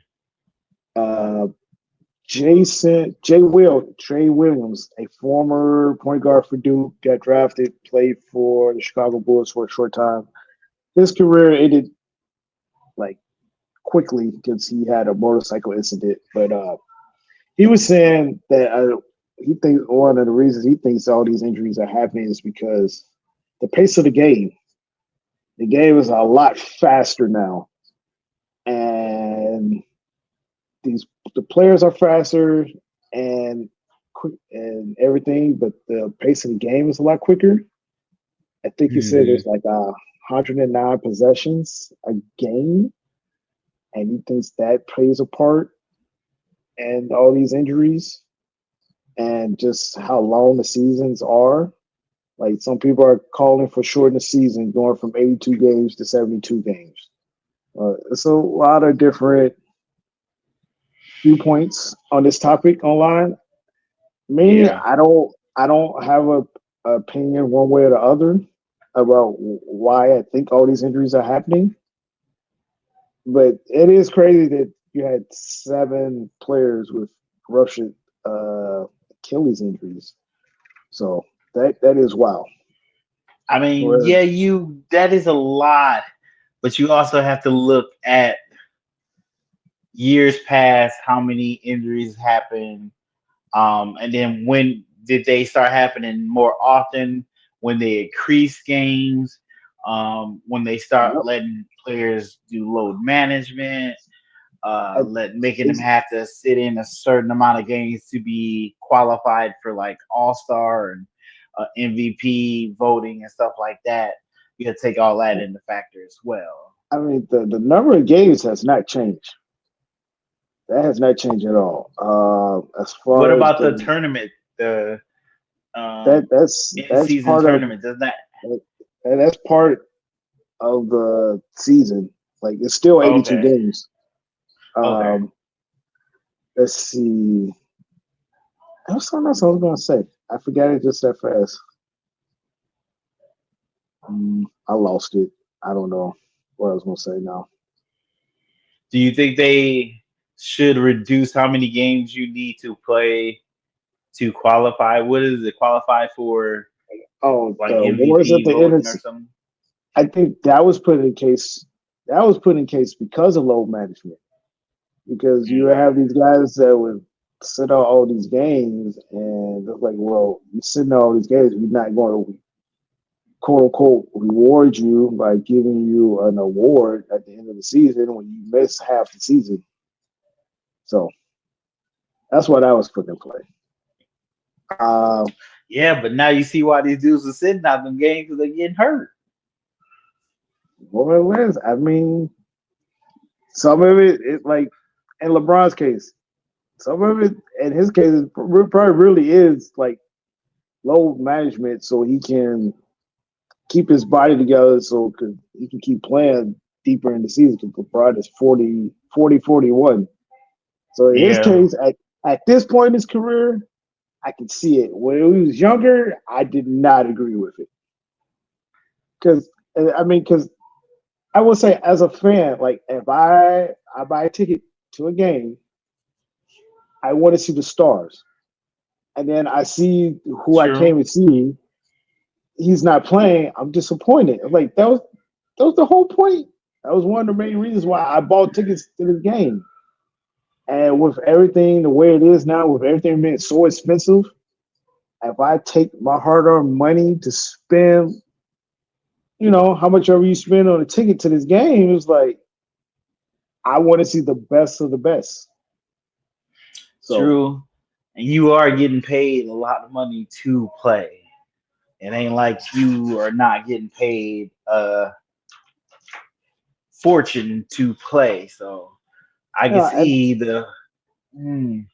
uh, Trey Williams, a former point guard for Duke, got drafted, played for the Chicago Bulls for a short time. His career ended like quickly because he had a motorcycle incident. But he was saying that he thinks one of the reasons he thinks all these injuries are happening is because the pace of the game. The game is a lot faster now, and these the players are faster and quick and everything, but the pace of the game is a lot quicker. I think he said Hmm. there's like 109 possessions a game, and he thinks that plays a part in all these injuries and just how long the seasons are. Like some people are calling for shortening the season, going from 82 games to 72 games. It's a lot of different viewpoints on this topic online. Me, Yeah. I don't have a opinion one way or the other about why I think all these injuries are happening. But it is crazy that you had 7 players with ruptured Achilles injuries. So that is wow. I mean, Where yeah, you that is a lot, but you also have to look at years past how many injuries happen. And then when did they start happening more often? When they increase games, when they start yep, letting players do load management, I, let making them it's, have to sit in a certain amount of games to be qualified for like All Star and MVP voting and stuff like that. You got to take all that into factor as well. I mean the number of games has not changed. That has not changed at all. As What far as about the tournament, the in that's season part of tournament? Does that? that's part of the season. Like it's still 82 Okay, games. okay. Um, let's see. There was something else I was gonna say. I forgot it just that fast. I lost it. I don't know what I was gonna say now. Do you think they should reduce how many games you need to play to qualify? What is it qualify for? Oh, Like the wars at MVP the end. voting or something? I think that was put in case. That was put in case because of load management. Because you Okay. have these guys that would sit out all these games, and it's like, well, you're sitting out all these games, we're not going to quote unquote reward you by giving you an award at the end of the season when you miss half the season. So that's what I was put in play. Uh, Yeah, but now you see why these dudes are sitting out them games because they're getting hurt. more or less, I mean, some of it like in LeBron's case, some of it in his case, it probably really is like load management, so he can keep his body together so he can keep playing deeper in the season. Because LeBron is 41. So in his Yeah. case, at this point in his career, I can see it. When he was younger, I did not agree with it. because because I will say as a fan, like if I buy a ticket to a game, I want to see the stars, and then I see who I True. came to see. He's not playing. I'm disappointed. Like that was the whole point. That was one of the main reasons why I bought tickets to this game. And with everything the way it is now, with everything being so expensive, if I take my hard-earned money to spend, how much ever you spend on a ticket to this game, it's like I want to see the best of the best. So True. And you are getting paid a lot of money to play. It ain't like you are not getting paid a fortune to play. So I can and see the mm,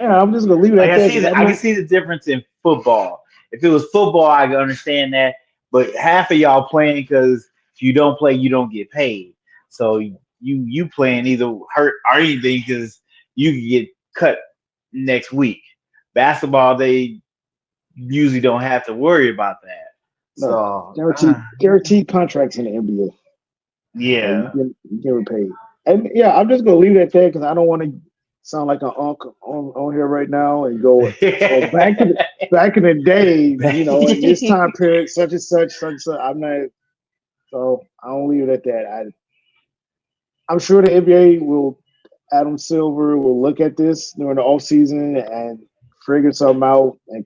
I'm just gonna leave it like at I that see because I the I can know see the difference in football. If it was football, I can understand that. But half of y'all playing because if you don't play, you don't get paid. So you playing either hurt or anything because you can get cut next week. Basketball, they usually don't have to worry about that. no So guaranteed contracts in the NBA. So yeah. you get paid. And yeah, I'm just gonna leave it at that because I don't want to sound like an uncle on here right now and go, oh, back in the day, in this time period, such and such, such and such. I'm not. So I don't leave it at that. I'm sure the NBA will. Adam Silver will look at this during the off season and figure something out, and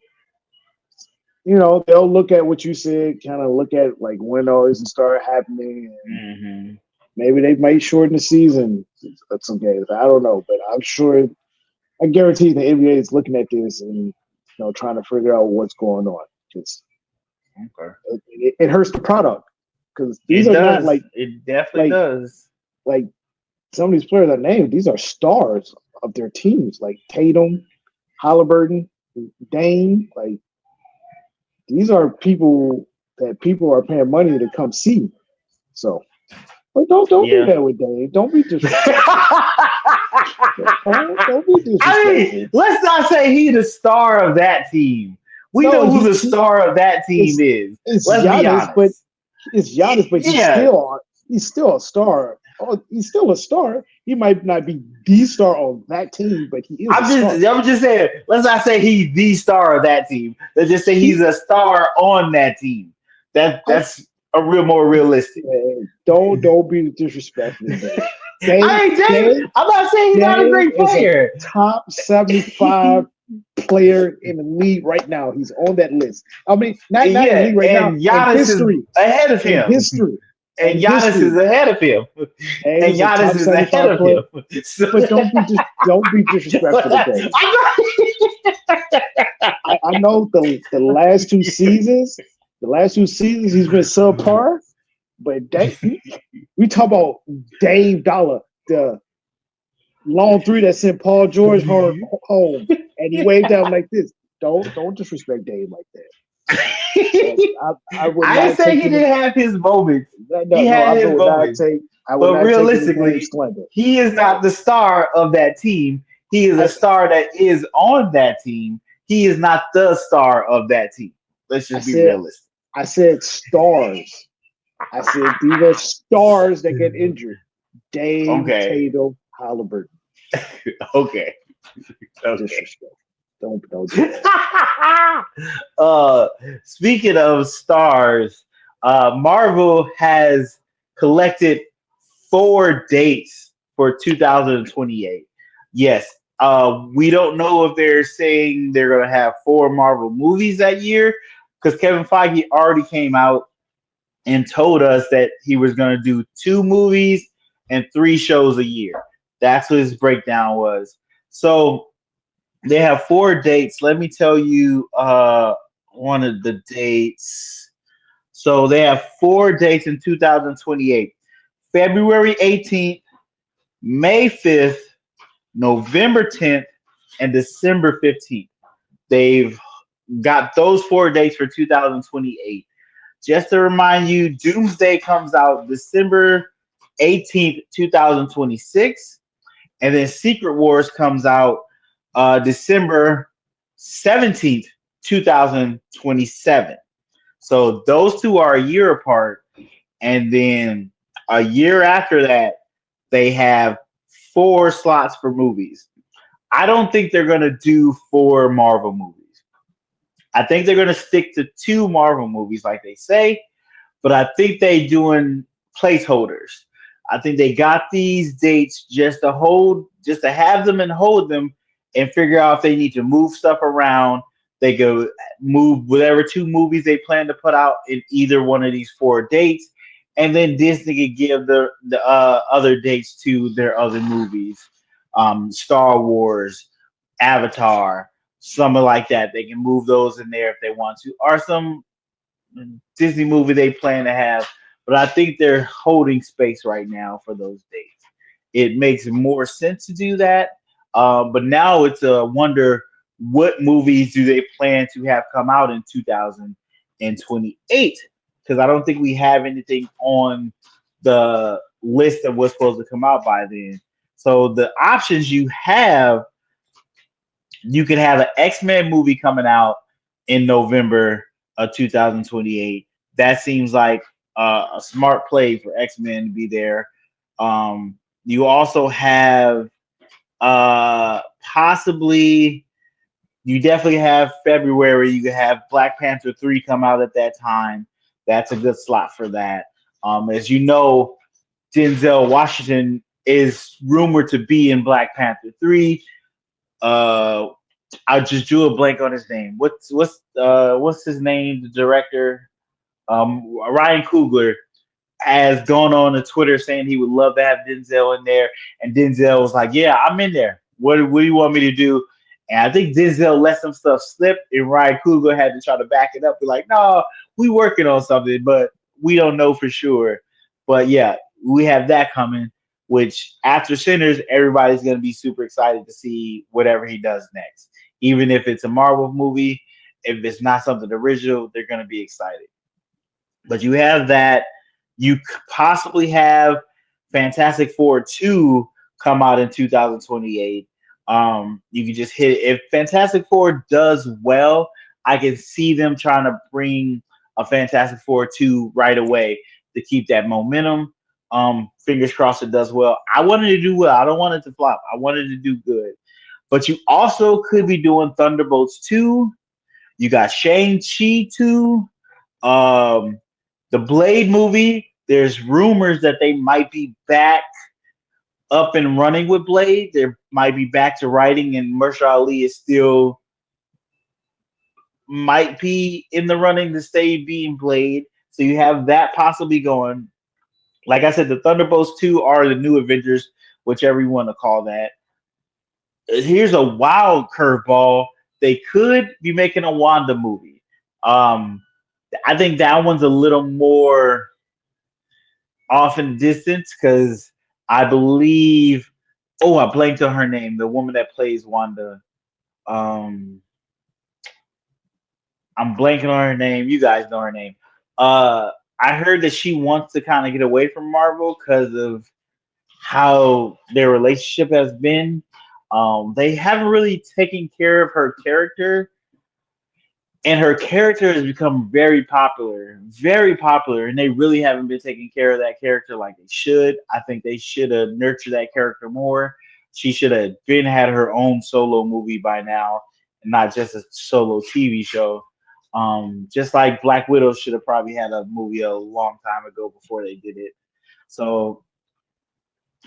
they'll look at what you said, kind of look at like when all this start happening, and hmm maybe they might shorten the season of some games. I don't know, but I'm sure. I guarantee the NBA is looking at this and trying to figure out what's going on because Okay. it hurts the product because these It are not does. It definitely like does. like some of these players I named. These are stars of their teams, like Tatum, Halliburton, Dame. Like these are people that people are paying money to come see. So, but don't do Yeah. that with Dame. Don't be disrespectful. Don't be I mean, disrespectful. let's not say he's the star of that team. We No, know who the star of that team it's is. it's Let's be Giannis, but honest. Yeah, he's still a star. Oh, he's still a star. He might not be the star on that team, but he is a star. I'm just saying. Let's not say he's the star of that team. Let's just say he's He, a star on that team. I, That's a real more realistic. don't be disrespectful, Dave. Dave, I ain't Dave. Dave, I'm not saying he's not a Dave great is a player. top 75 player in the league right now. He's on that list. I mean, not in the Yeah, league right now. and In Giannis is history, ahead of in him. history, And in Giannis is history. ahead of him. Dave And is a Giannis top is ahead 75 of player. him. So, But don't be disrespectful to Dave. I know the last two seasons he's been subpar, but we talk about Dave Dollar, the long three that sent Paul George home, and he waved at him like this. Don't disrespect Dave like that. I would I ain't not saying take he any. didn't have his moments. No, He no, had his moments. I would But not take any kind of realistically, slander. he is not So the star of that team. He is a I star that is on that team. He is not the star of that team. Let's I just be said realistic. I said stars. I said these are stars that get injured. Dame, Okay. Tatum, Halliburton. Okay. Okay. Disrespect. Don't do that. uh, speaking of stars, Marvel has collected 4 dates for 2028. Yes, we don't know if they're saying they're going to have 4 Marvel movies that year because Kevin Feige already came out and told us that he was going to do 2 movies and 3 shows a year. That's what his breakdown was. So they have 4 dates. Let me tell you one of the dates. So they have 4 dates in 2028. February 18th, May 5th, November 10th, and December 15th. They've got those 4 dates for 2028. Just to remind you, Doomsday comes out December 18th, 2026. And then Secret Wars comes out December 17th, 2027. So those two are a year apart, and then a year after that, they have four slots for movies. I don't think they're gonna do four Marvel movies. I think they're gonna stick to two Marvel movies, like they say, but I think they doing placeholders. I think they got these dates just to have them and hold them, and figure out if they need to move stuff around. They go move whatever two movies they plan to put out in either one of these four dates, and then Disney can give the other dates to their other movies, Star Wars, Avatar, something like that. They can move those in there if they want to, or some Disney movie they plan to have, but I think they're holding space right now for those dates. It makes more sense to do that, but now it's a wonder what movies do they plan to have come out in 2028? Because I don't think we have anything on the list of what's supposed to come out by then. So the options you could have an X-Men movie coming out in November of 2028. That seems like a smart play for X-Men to be there. You also have possibly you definitely have February. You could have Black Panther 3 come out at that time. That's a good slot for that. As you know, Denzel Washington is rumored to be in Black Panther 3. Uh, I just drew a blank on his name. What's his name? The director, Ryan Coogler, has gone on to Twitter saying he would love to have Denzel in there, and Denzel was like, "Yeah, I'm in there. What do you want me to do?" And I think Denzel let some stuff slip, and Ryan Coogler had to try to back it up. Be like, "No, we working on something, but we don't know for sure." But yeah, we have that coming. Which after Sinners, everybody's gonna be super excited to see whatever he does next. Even if it's a Marvel movie, if it's not something original, they're gonna be excited. But you have that. You possibly have Fantastic Four 2 come out in 2028. You can just hit it. If Fantastic Four does well, I can see them trying to bring a Fantastic Four 2 right away to keep that momentum. Fingers crossed it does well. I wanted to do well. I don't want it to flop. I wanted to do good. But you also could be doing Thunderbolts 2. You got Shang-Chi 2. Um, the Blade movie, there's rumors that they might be back up and running with Blade. They might be back to writing, and Mahershala Ali is still might be in the running to stay being Blade. So you have that possibly going. Like I said, the Thunderbolts 2 are the new Avengers, whichever you want to call that. Here's a wild curveball. They could be making a Wanda movie. Um, I think that one's a little more off in distance because I believe. Oh, I blanked on her name. The woman that plays Wanda. Um, I'm blanking on her name. You guys know her name. Uh, I heard that she wants to kind of get away from Marvel because of how their relationship has been. They haven't really taken care of her character, and her character has become very popular, and they really haven't been taking care of that character like they should. I think they should have nurtured that character more. She should have been had her own solo movie by now, and not just a solo TV show. Just like Black Widow should have probably had a movie a long time ago before they did it. So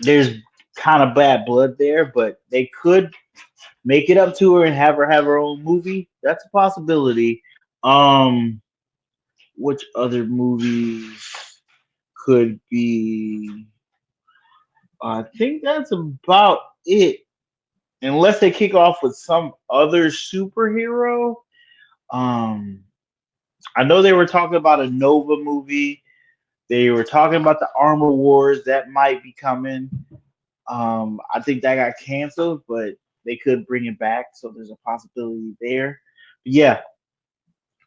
there's kind of bad blood there, but they could make it up to her and have her own movie. That's a possibility. Um, which other movies could be? I think that's about it. Unless they kick off with some other superhero. Um, I know they were talking about a Nova movie. They were talking about the Armor Wars that might be coming. I think that got canceled, but they could bring it back, so there's a possibility there. But yeah,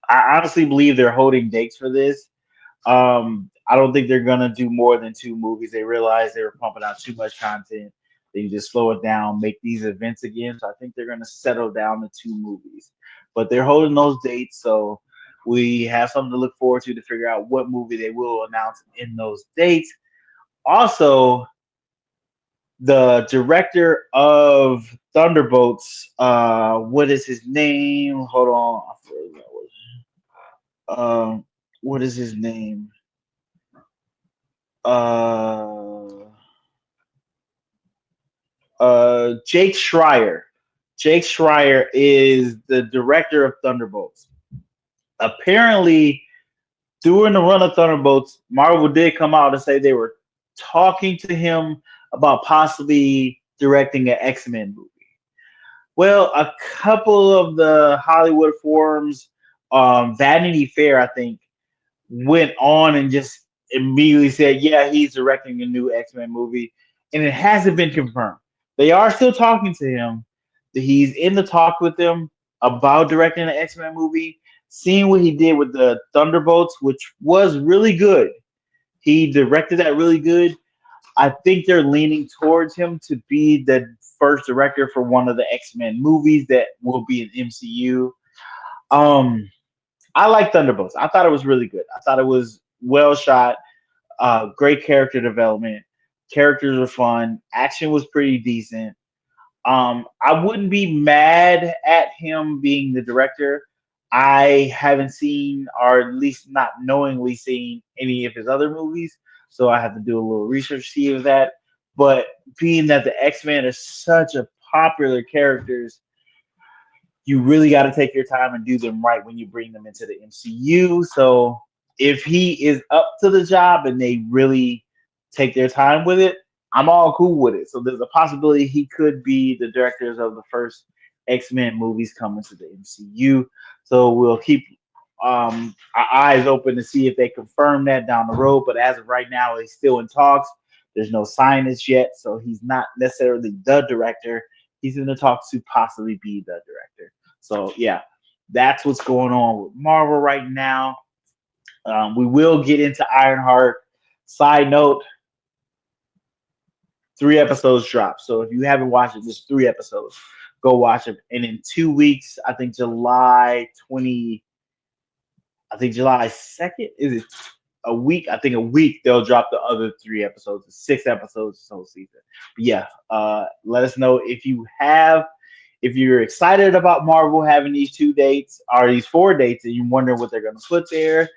I honestly believe they're holding dates for this. I don't think they're gonna do more than two movies. They realized they were pumping out too much content. They need to slow it down, make these events again. So I think they're gonna settle down to two movies. But they're holding those dates, so We have something to look forward to figure out what movie they will announce in those dates. Also, the director of Thunderbolts, what is his name? Hold on, I forgot what is his name? Uh, Jake Schreier. Jake Schreier is the director of Thunderbolts. Apparently, during the run of Thunderbolts, Marvel did come out and say they were talking to him about possibly directing an X-Men movie. Well, a couple of the Hollywood forums, Vanity Fair, I think, went on and just immediately said, yeah, he's directing a new X-Men movie. And it hasn't been confirmed. They are still talking to him. He's in the talk with them about directing an X-Men movie, seeing what he did with the Thunderbolts, which was really good. He directed that really good. I think they're leaning towards him to be the first director for one of the X-Men movies that will be in MCU. Um, I like Thunderbolts. I thought it was really good. I thought it was well shot, great character development. Characters were fun. Action was pretty decent. I wouldn't be mad at him being the director. I haven't seen, or at least not knowingly seen, any of his other movies, so I have to do a little research to see of that. But being that the X Men are such a popular characters, you really got to take your time and do them right when you bring them into the MCU. So if he is up to the job and they really take their time with it, I'm all cool with it. So there's a possibility he could be the directors of the first X-Men movies coming to the MCU. So we'll keep our eyes open to see if they confirm that down the road. But as of right now, he's still in talks. There's no signage yet, so he's not necessarily the director. He's in the talks to possibly be the director. So yeah, that's what's going on with Marvel right now. We will get into Ironheart. Side note: 3 episodes dropped. So if you haven't watched it, just 3 episodes. Go watch it. And in 2 weeks, I think July 2nd. Is it a week? I think a week they'll drop the other 3 episodes. 6 episodes this whole season. But yeah, let us know if you're excited about Marvel having these 2 dates or these 4 dates and you wonder what they're going to put there.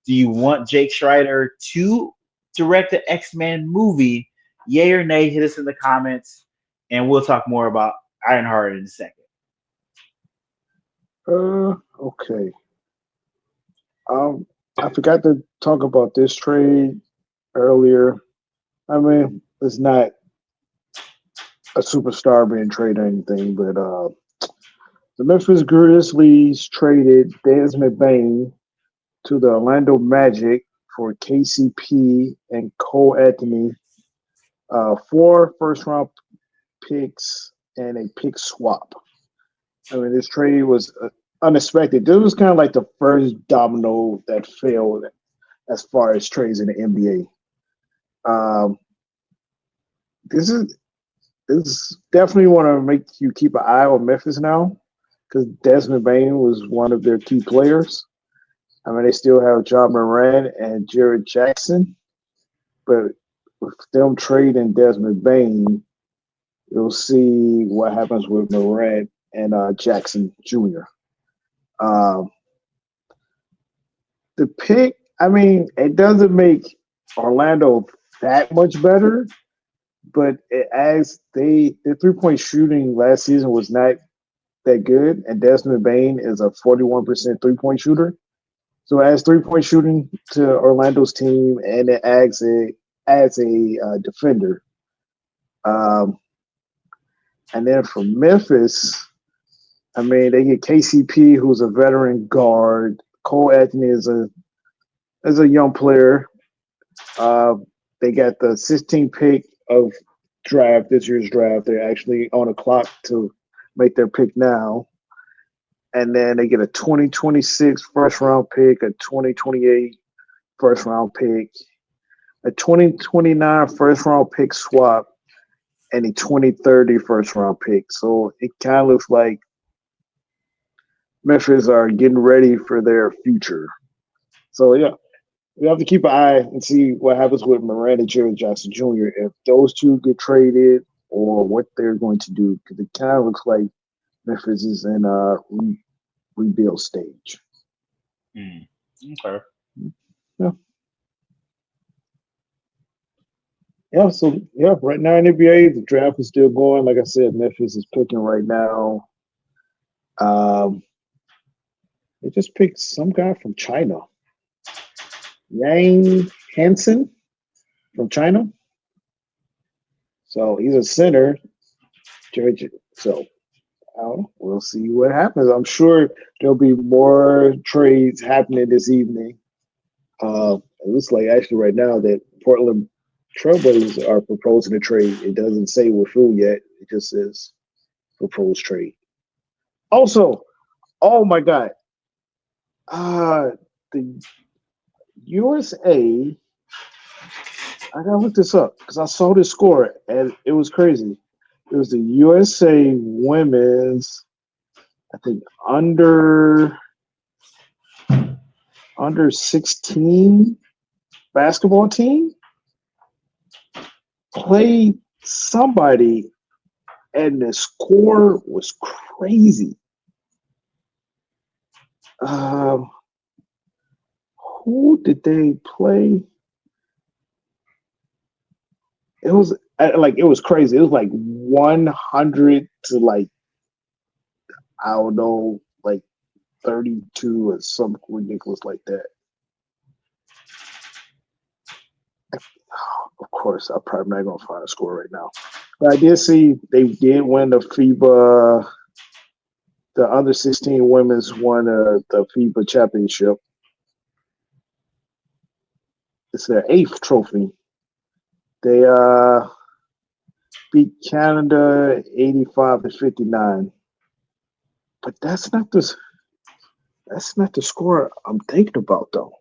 Do you want Jake Schreier to direct the X-Men movie? Yay or nay? Hit us in the comments, and we'll talk more about Ironheart in a second. Okay. I forgot to talk about this trade earlier. I mean, it's not a superstar being traded or anything, but the Memphis Grizzlies traded Desmond Bain to the Orlando Magic for KCP and Cole Anthony, 4 first-round picks and a pick swap. I mean, this trade was unexpected. This was kind of like the first domino that failed as far as trades in the NBA. This definitely want to make you keep an eye on Memphis now because Desmond Bain was one of their key players. I mean, they still have John Moran and Jared Jackson, but with them trading Desmond Bain, you'll see what happens with Moran and Jackson Jr. Um, the pick, I mean, it doesn't make Orlando that much better, but it adds their 3-point shooting last season was not that good, and Desmond Bain is a 41% 3-point shooter. So it adds 3-point shooting to Orlando's team, and it adds a defender. And then for Memphis, I mean, they get KCP, who's a veteran guard. Cole Anthony is a young player. They got the 16th pick of this year's draft. They're actually on a clock to make their pick now. And then they get a 2026 first-round pick, a 2028 first-round pick, a 2029 first-round pick swap, and a 2030 first-round pick. So it kind of looks like Memphis are getting ready for their future. So yeah, we have to keep an eye and see what happens with Miranda Jerry Jackson Jr. if those two get traded or what they're going to do because it kind of looks like Memphis is in a rebuild stage. Mm. Okay. Yeah, yeah. So yeah, right now in NBA, the draft is still going. Like I said, Memphis is picking right now. Um, they just picked some guy from China, Yang Hansen from China. So he's a center. So I don't know. We'll see what happens. I'm sure there'll be more trades happening this evening. It looks like actually right now that Portland Trailblazers are proposing a trade. It doesn't say with who yet. It just says proposed trade. Also, oh my God, uh, the USA. I gotta look this up because I saw this score and it was crazy. It was the USA women's, I think under 16 basketball team played somebody, and the score was crazy. Um, who did they play? It was like it was crazy. It was like 100 to like I don't know, like 32 or something ridiculous like that. Of course, I'm probably not gonna find a score right now, but I did see they did win the FIBA. The under 16 women's won the FIBA championship. It's their eighth trophy. They beat Canada 85-59. But that's not the score I'm thinking about though.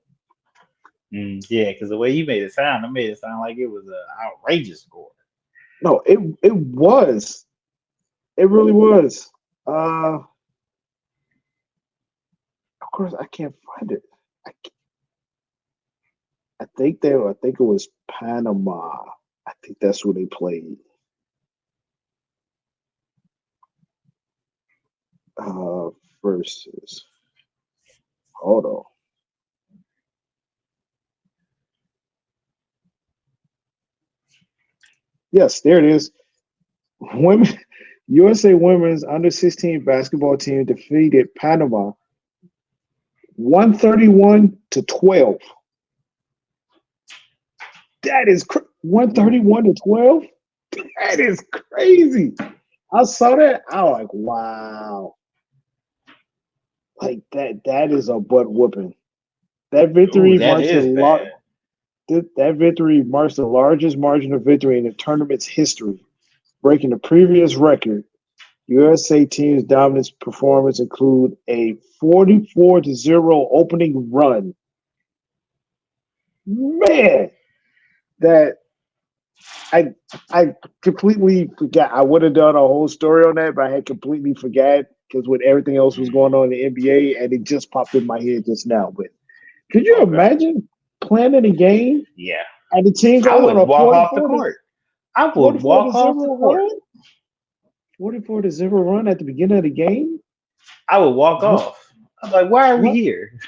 Mm, yeah, because the way you made it made it sound like it was an outrageous score. No, it was. It really was. Of course I can't find it. I, I think it was Panama. I think that's where they played. Uh versus hold on. Yes, there it is. Women USA women's under 16 basketball team defeated Panama 131-12. That is 131-12. That is crazy. I saw that. I was like, wow. Like that is a butt whooping. That Ooh, victory that marks is bad. that victory marks the largest margin of victory in the tournament's history, breaking the previous record. USA team's dominance performance include a 44-0 opening run. Man, that I I completely forgot. I would have done a whole story on that, but I had completely forgot because with everything else was going Mm, on in the NBA, and it just popped in my head just now. But could you okay. imagine planning a game Yeah. and the team I goes on would a walk off the court. I would 44 to walk off 0 the court. run? 44 to 0 run at the beginning of the game? I would walk What off. I'm like, why are we what here?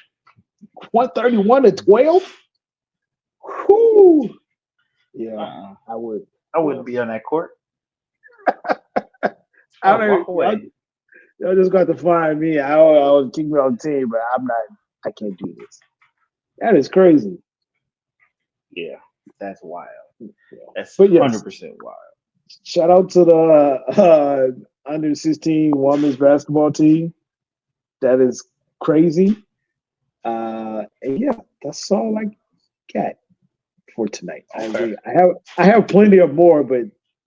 131-12? Whoo! Yeah, Uh-uh. I would. I Yeah. wouldn't be on that court. I I would walk don't away. y'all just got to find me. I would keep me on the team, but I'm not I can't do this. That is crazy. Yeah, that's wild. Yeah. That's But yes, 100% wild. shout out to the under 16 women's basketball team. That is crazy. And yeah, that's all I got for tonight. Okay. I have plenty of more, but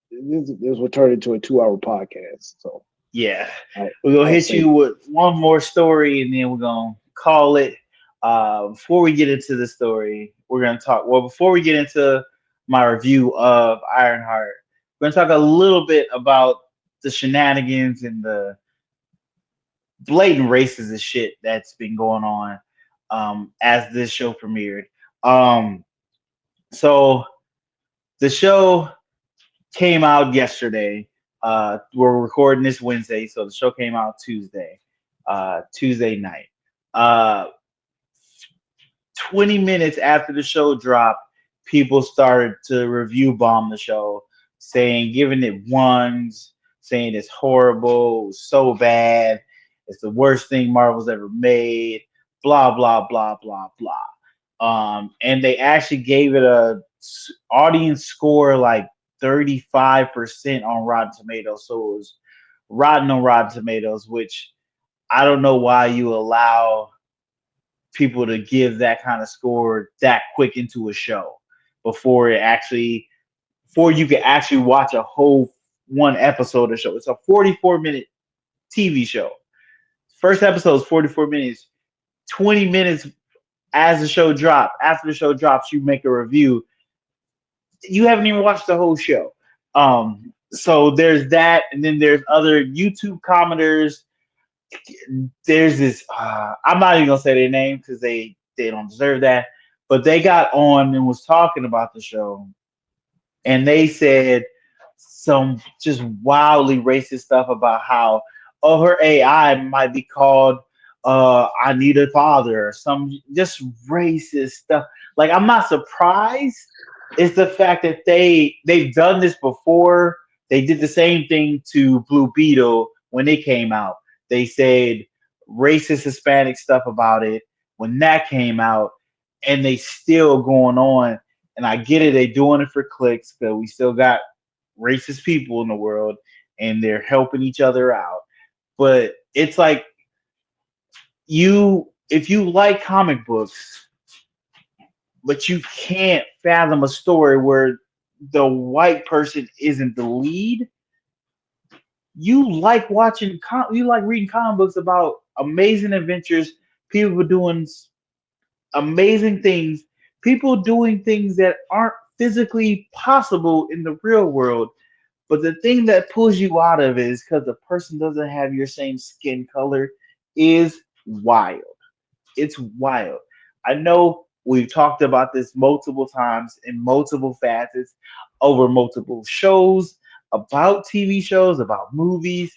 this will turn into a 2 hour podcast. So Yeah. I'll We're going to I'll hit say you with one more story and then we're going to call it. Before we get into the story, we're going to talk. Well, before we get into my review of Ironheart, we're going to talk a little bit about the shenanigans and blatant racist shit that's been going on as this show premiered. Um, so the show came out yesterday. We're recording this Wednesday, so the show came out Tuesday night. Uh, 20 minutes after the show dropped, people started to review bomb the show, saying, giving it ones, saying it's horrible, so bad, it's the worst thing Marvel's ever made, blah, blah, blah, blah, blah. And they actually gave it a audience score like 35% on Rotten Tomatoes. So it was rotten on Rotten Tomatoes, which I don't know why you allow people to give that kind of score that quick into a show before it actually before you can actually watch a whole one episode of the show. It's a 44-minute TV show. First episode is 44 minutes. 20 minutes as the show drops. After the show drops, you make a review. You haven't even watched the whole show. So there's that, and then there's other YouTube commenters. There's this. I'm not even gonna say their name because they don't deserve that. But they got on and was talking about the show, and they said some just wildly racist stuff about how her AI might be called I need a father or some just racist stuff. Like I'm not surprised. It's the fact that they've done this before. They did the same thing to Blue Beetle when it came out. They said racist Hispanic stuff about it when that came out, and they still going on. And I get it, they doing it for clicks because we still got racist people in the world and they're helping each other out. But it's like if you like comic books, but you can't fathom a story where the white person isn't the lead, you like you like reading comic books about amazing adventures, people doing amazing things, people doing things that aren't physically possible in the real world. But the thing that pulls you out of it is because the person doesn't have your same skin color is wild. It's wild. I know we've talked about this multiple times in multiple facets over multiple shows, about TV shows, about movies.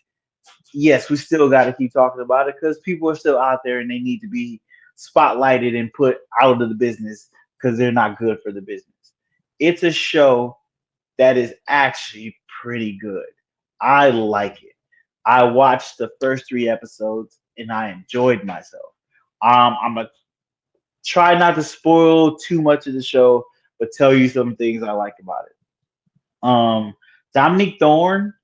Yes, we still got to keep talking about it because people are still out there and they need to be spotlighted and put out of the business because they're not good for the business. It's a show that is actually pretty good. I like it. I watched the first three episodes and I enjoyed myself. I'm gonna try not to spoil too much of the show, but tell you some things I like about it. Dominique Thorne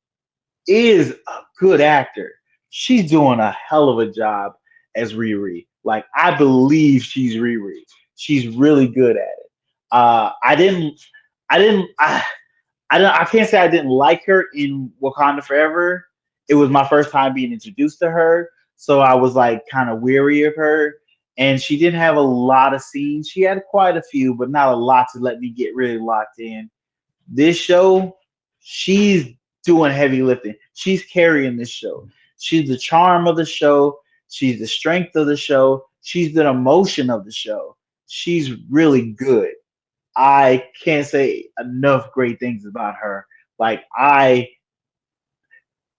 is a good actor. She's doing a hell of a job as Riri. Like I believe she's Riri. She's really good at it. I didn't, I can't say I didn't like her in Wakanda Forever. It was my first time being introduced to her, so I was like kind of weary of her. And she didn't have a lot of scenes. She had quite a few, but not a lot to let me get really locked in. This show, she's doing heavy lifting. She's carrying this show. She's the charm of the show. She's the strength of the show. She's the emotion of the show. She's really good. I can't say enough great things about her. Like I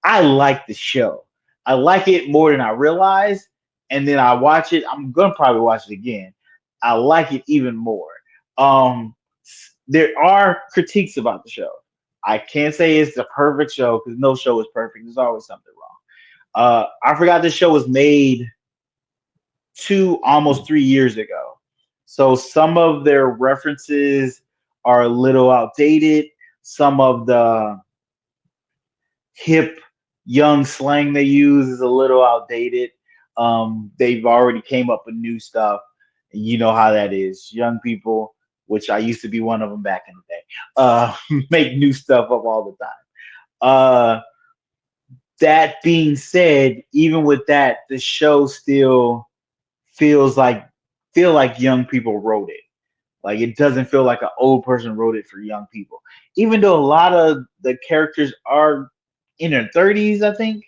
like the show. I like it more than I realized, and then I watch it. I'm gonna probably watch it again. I like it even more. Um, there are critiques about the show. I can't say it's the perfect show because no show is perfect. There's always something wrong. I forgot this show was made almost 3 years ago. So some of their references are a little outdated. Some of the hip young slang they use is a little outdated. They've already came up with new stuff. And you know how that is. Young people, which I used to be one of them back in the day, make new stuff up all the time. Uh, that being said, even with that, the show still feels like feel like young people wrote it. Like it doesn't feel like an old person wrote it for young people. Even though a lot of the characters are in their 30s, I think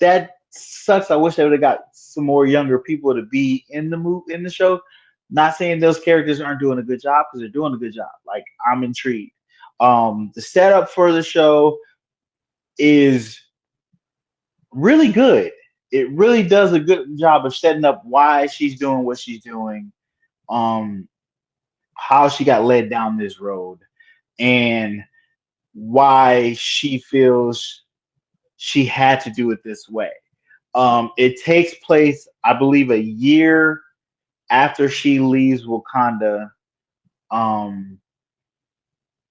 that sucks. I wish I would have got some more younger people to be in the show. Not saying those characters aren't doing a good job because they're doing a good job. Like I'm intrigued. The setup for the show is really good. It really does a good job of setting up why she's doing what she's doing, um, how she got led down this road, and why she feels she had to do it this way. It takes place, I believe, a year after she leaves Wakanda, um,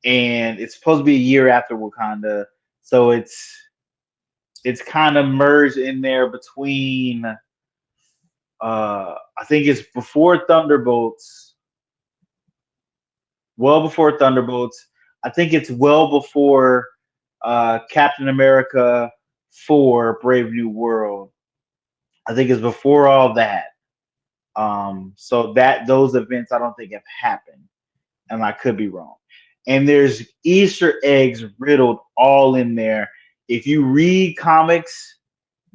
and it's supposed to be a year after Wakanda, so it's kind of merged in there between. I think it's before Thunderbolts, well before Thunderbolts. I think it's well before Captain America 4 Brave New World. I think it's before all that. So that those events I don't think have happened, and I could be wrong. And there's Easter eggs riddled all in there. If you read comics,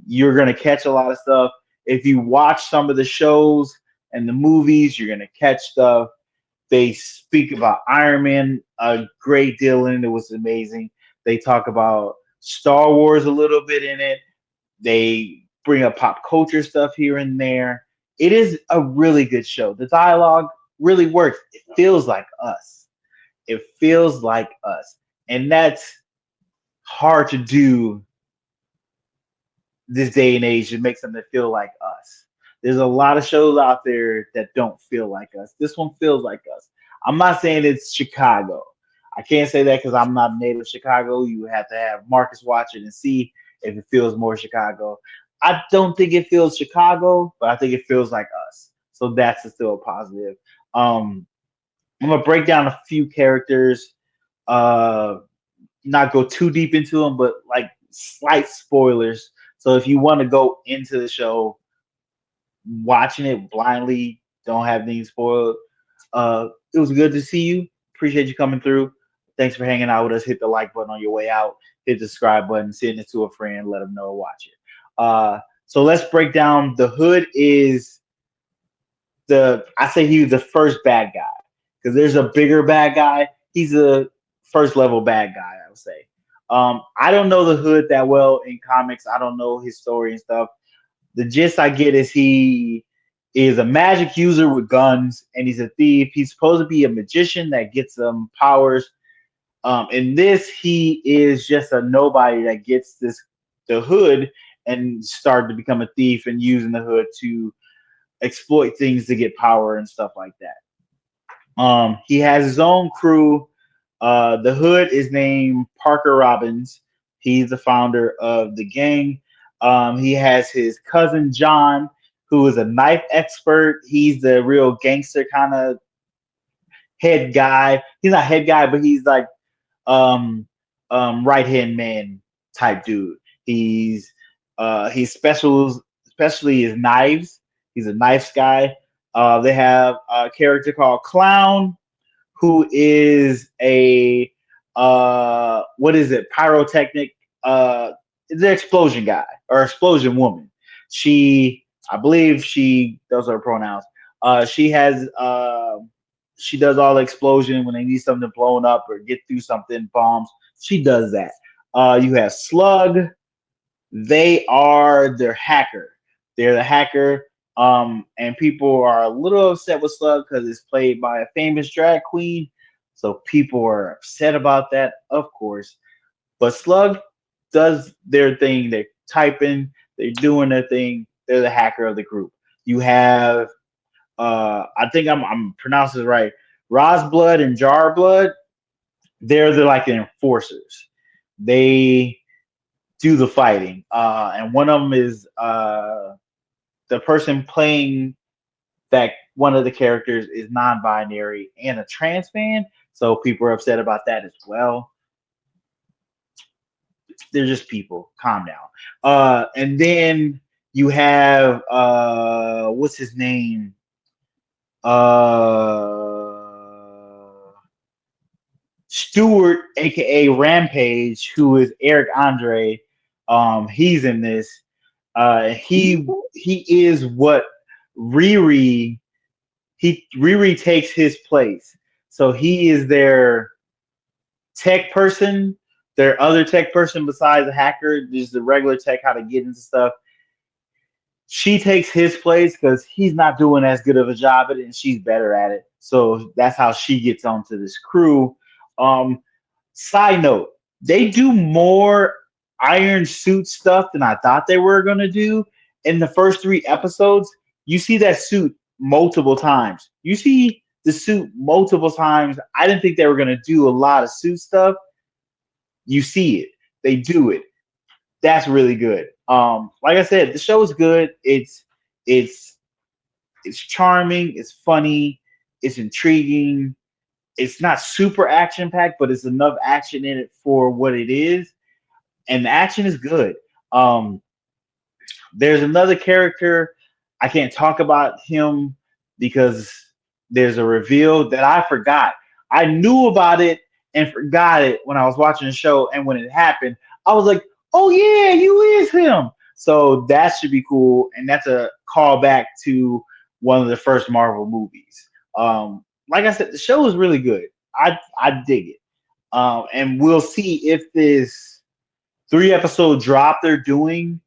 you're gonna catch a lot of stuff. If you watch some of the shows and the movies, you're gonna catch stuff. They speak about Iron Man a great deal in it. It was amazing. They talk about Star Wars a little bit in it. They bring up pop culture stuff here and there. It is a really good show. The dialogue really works. It feels like us. It feels like us. And that's hard to do this day and age. It makes them to feel like us. There's a lot of shows out there that don't feel like us. This one feels like us. I'm not saying it's Chicago. I can't say that because I'm not native Chicago. You have to have Marcus watch it and see if it feels more Chicago. I don't think it feels Chicago, but I think it feels like us. So that's still a positive. Um, I'm gonna break down a few characters. Uh, not go too deep into them, but like slight spoilers. So if you want to go into the show, watching it blindly, don't have anything spoiled. It was good to see you. Appreciate you coming through. Thanks for hanging out with us. Hit the like button on your way out. Hit the subscribe button. Send it to a friend. Let them know. Watch it. So let's break down. The Hood is the. I say he was the first bad guy because there's a bigger bad guy. He's a first level bad guy. I would say. I don't know the Hood that well in comics. I don't know his story and stuff. The gist I get is he is a magic user with guns and he's a thief. He's supposed to be a magician that gets some powers. In this, he is just a nobody that gets the hood and started to become a thief and using the hood to exploit things to get power and stuff like that. He has his own crew. The Hood is named Parker Robbins. He's the founder of the gang. He has his cousin John, who is a knife expert. He's the real gangster kind of head guy. He's not head guy, but he's like um, right hand man type dude. He's special, especially his knives. He's a knives guy. They have a character called Clown, who is a what is it? Pyrotechnic, the explosion guy or explosion woman. I believe those are her pronouns. She has she does all the explosion when they need something blown up or get through something, bombs. She does that. You have Slug. They are their hacker. They're the hacker. And people are a little upset with Slug because it's played by a famous drag queen. So people are upset about that, of course. But Slug does their thing. They're typing. They're doing their thing. They're the hacker of the group. You have, I think I'm pronouncing it right. Rosblood and Jarblood. They're the like the enforcers. They do the fighting. And one of them is the person playing that one of the characters is non-binary and a trans man, so people are upset about that as well. They're just people. Calm down. And then you have what's his name? Stewart, aka Rampage, who is Eric Andre. He's in this. He is what Riri Riri takes his place. So he is their tech person, their other tech person besides a hacker, just the regular tech, how to get into stuff. She takes his place because he's not doing as good of a job at it, and she's better at it. So that's how she gets onto this crew. Um, Side note: they do more Iron Suit stuff than I thought they were gonna do. In the first 3 episodes, you see that suit multiple times. You see the suit multiple times. I didn't think they were gonna do a lot of suit stuff. You see it. They do it. That's really good. Like I said, the show is good. It's it's charming. It's funny. It's intriguing. It's not super action packed, but it's enough action in it for what it is, and the action is good. Um, there's another character. I can't talk about him because there's a reveal that I forgot. I knew about it and forgot it when I was watching the show, and when it happened, I was like, "Oh yeah, you is him." So that should be cool, and that's a callback to one of the first Marvel movies. Like I said, the show is really good. I dig it, and we'll see if this 3 episode drop they're doing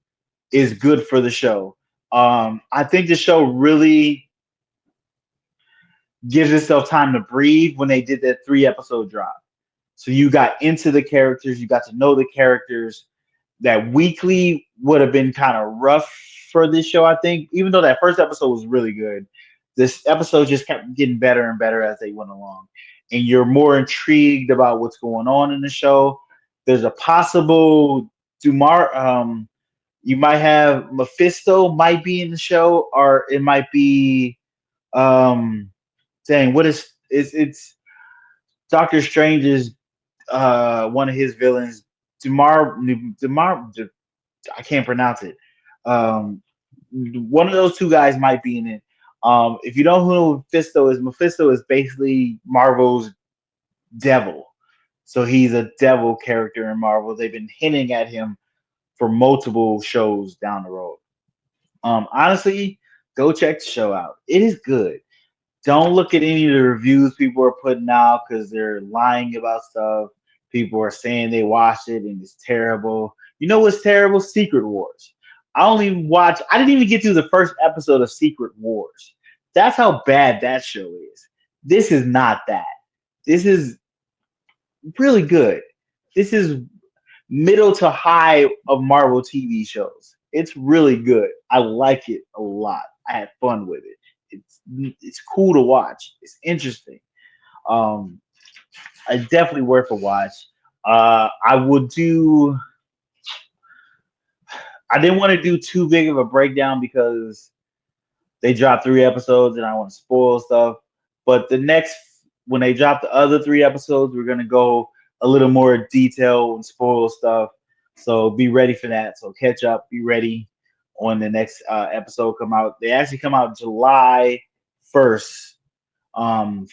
is good for the show. I think the show really gives itself time to breathe when they did that 3 episode drop. So you got into the characters, you got to know the characters. That weekly would have been kind of rough for this show, I think. Even though that first episode was really good, this episode just kept getting better and better as they went along. And you're more intrigued about what's going on in the show. There's a possible Dumar you might have Mephisto might be in the show, or it might be um dang, what is it's Doctor Strange's one of his villains, Demar I can't pronounce it. Um one of those two guys might be in it. If you don't know who Mephisto is basically Marvel's devil. So he's a devil character in Marvel. They've been hinting at him for multiple shows down the road. Honestly, go check the show out. It is good. Don't look at any of the reviews people are putting out because they're lying about stuff. People are saying they watched it and it's terrible. You know what's terrible? Secret Wars. I didn't even get through the first episode of Secret Wars. That's how bad that show is. This is not that. This is really good. This is middle to high of Marvel TV shows. It's really good. I like it a lot. I had fun with it. It's cool to watch. It's interesting. Um, it's definitely worth a watch. I would do. I didn't want to do too big of a breakdown because they dropped 3 episodes and I want to spoil stuff. But when they drop the other 3 episodes, we're gonna go a little more detail and spoil stuff. So be ready for that. So catch up, be ready on the next episode come out. They actually come out July 1st.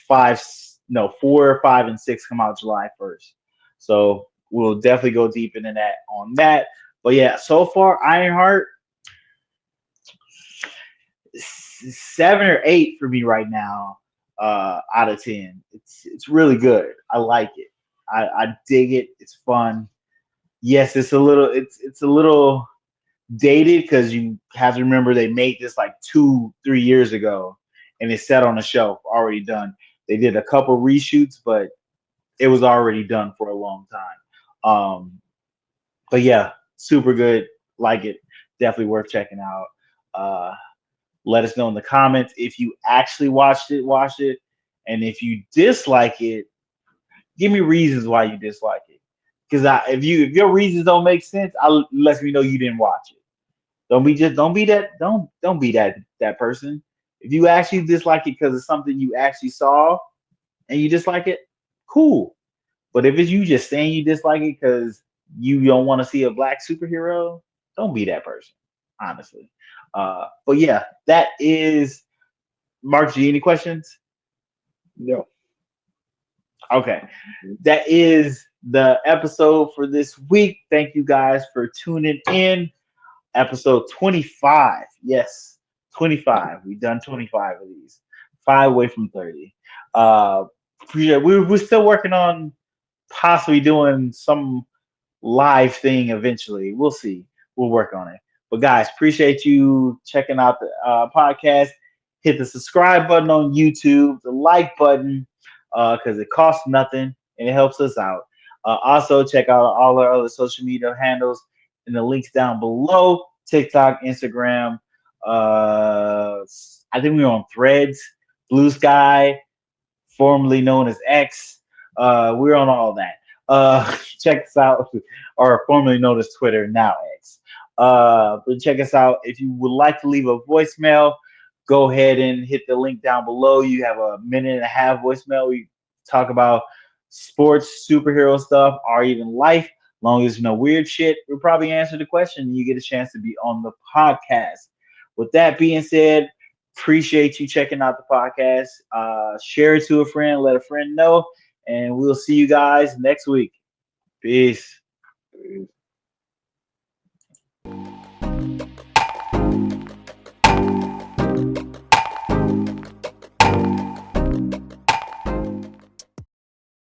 Five, no, 4, 5, and 6 come out July 1st. So we'll definitely go deep into that on that. But yeah, so far Ironheart 7 or 8 for me right now, out of 10. It's really good. I like it. I dig it. It's fun. Yes, it's a little dated because you have to remember they made this like 2, 3 years ago, and it's set on a shelf, already done. They did a couple reshoots, but it was already done for a long time. But yeah, super good. Like it. Definitely worth checking out. Uh, Let us know in the comments if you actually watch it, and if you dislike it, give me reasons why you dislike it. Because if your reasons don't make sense, I'll let me know you didn't watch it. Don't be that person. If you actually dislike it because it's something you actually saw and you dislike it, cool. But if it's you just saying you dislike it because you don't want to see a black superhero, don't be that person. Honestly. But yeah, that is Mark G. Any questions? No. Okay. That is the episode for this week. Thank you guys for tuning in. episode 25. Yes, 25. We've done 25 of these. 5 away from 30. Uh, we're still working on possibly doing some live thing eventually. We'll see. We'll work on it. But guys, appreciate you checking out the podcast. Hit the subscribe button on YouTube, the like button, because it costs nothing and it helps us out. Also, check out all our other social media handles in the links down below: TikTok, Instagram. I think we're on Threads, Blue Sky, formerly known as X. We're on all that. Check us out, or formerly known as Twitter, now X. But check us out. If you would like to leave a voicemail, go ahead and hit the link down below. You have a minute and a half voicemail. We talk about sports, superhero stuff, or even life. As long as no weird shit, we'll probably answer the question and you get a chance to be on the podcast. With that being said, appreciate you checking out the podcast. Share it to a friend, let a friend know, and we'll see you guys next week. Peace.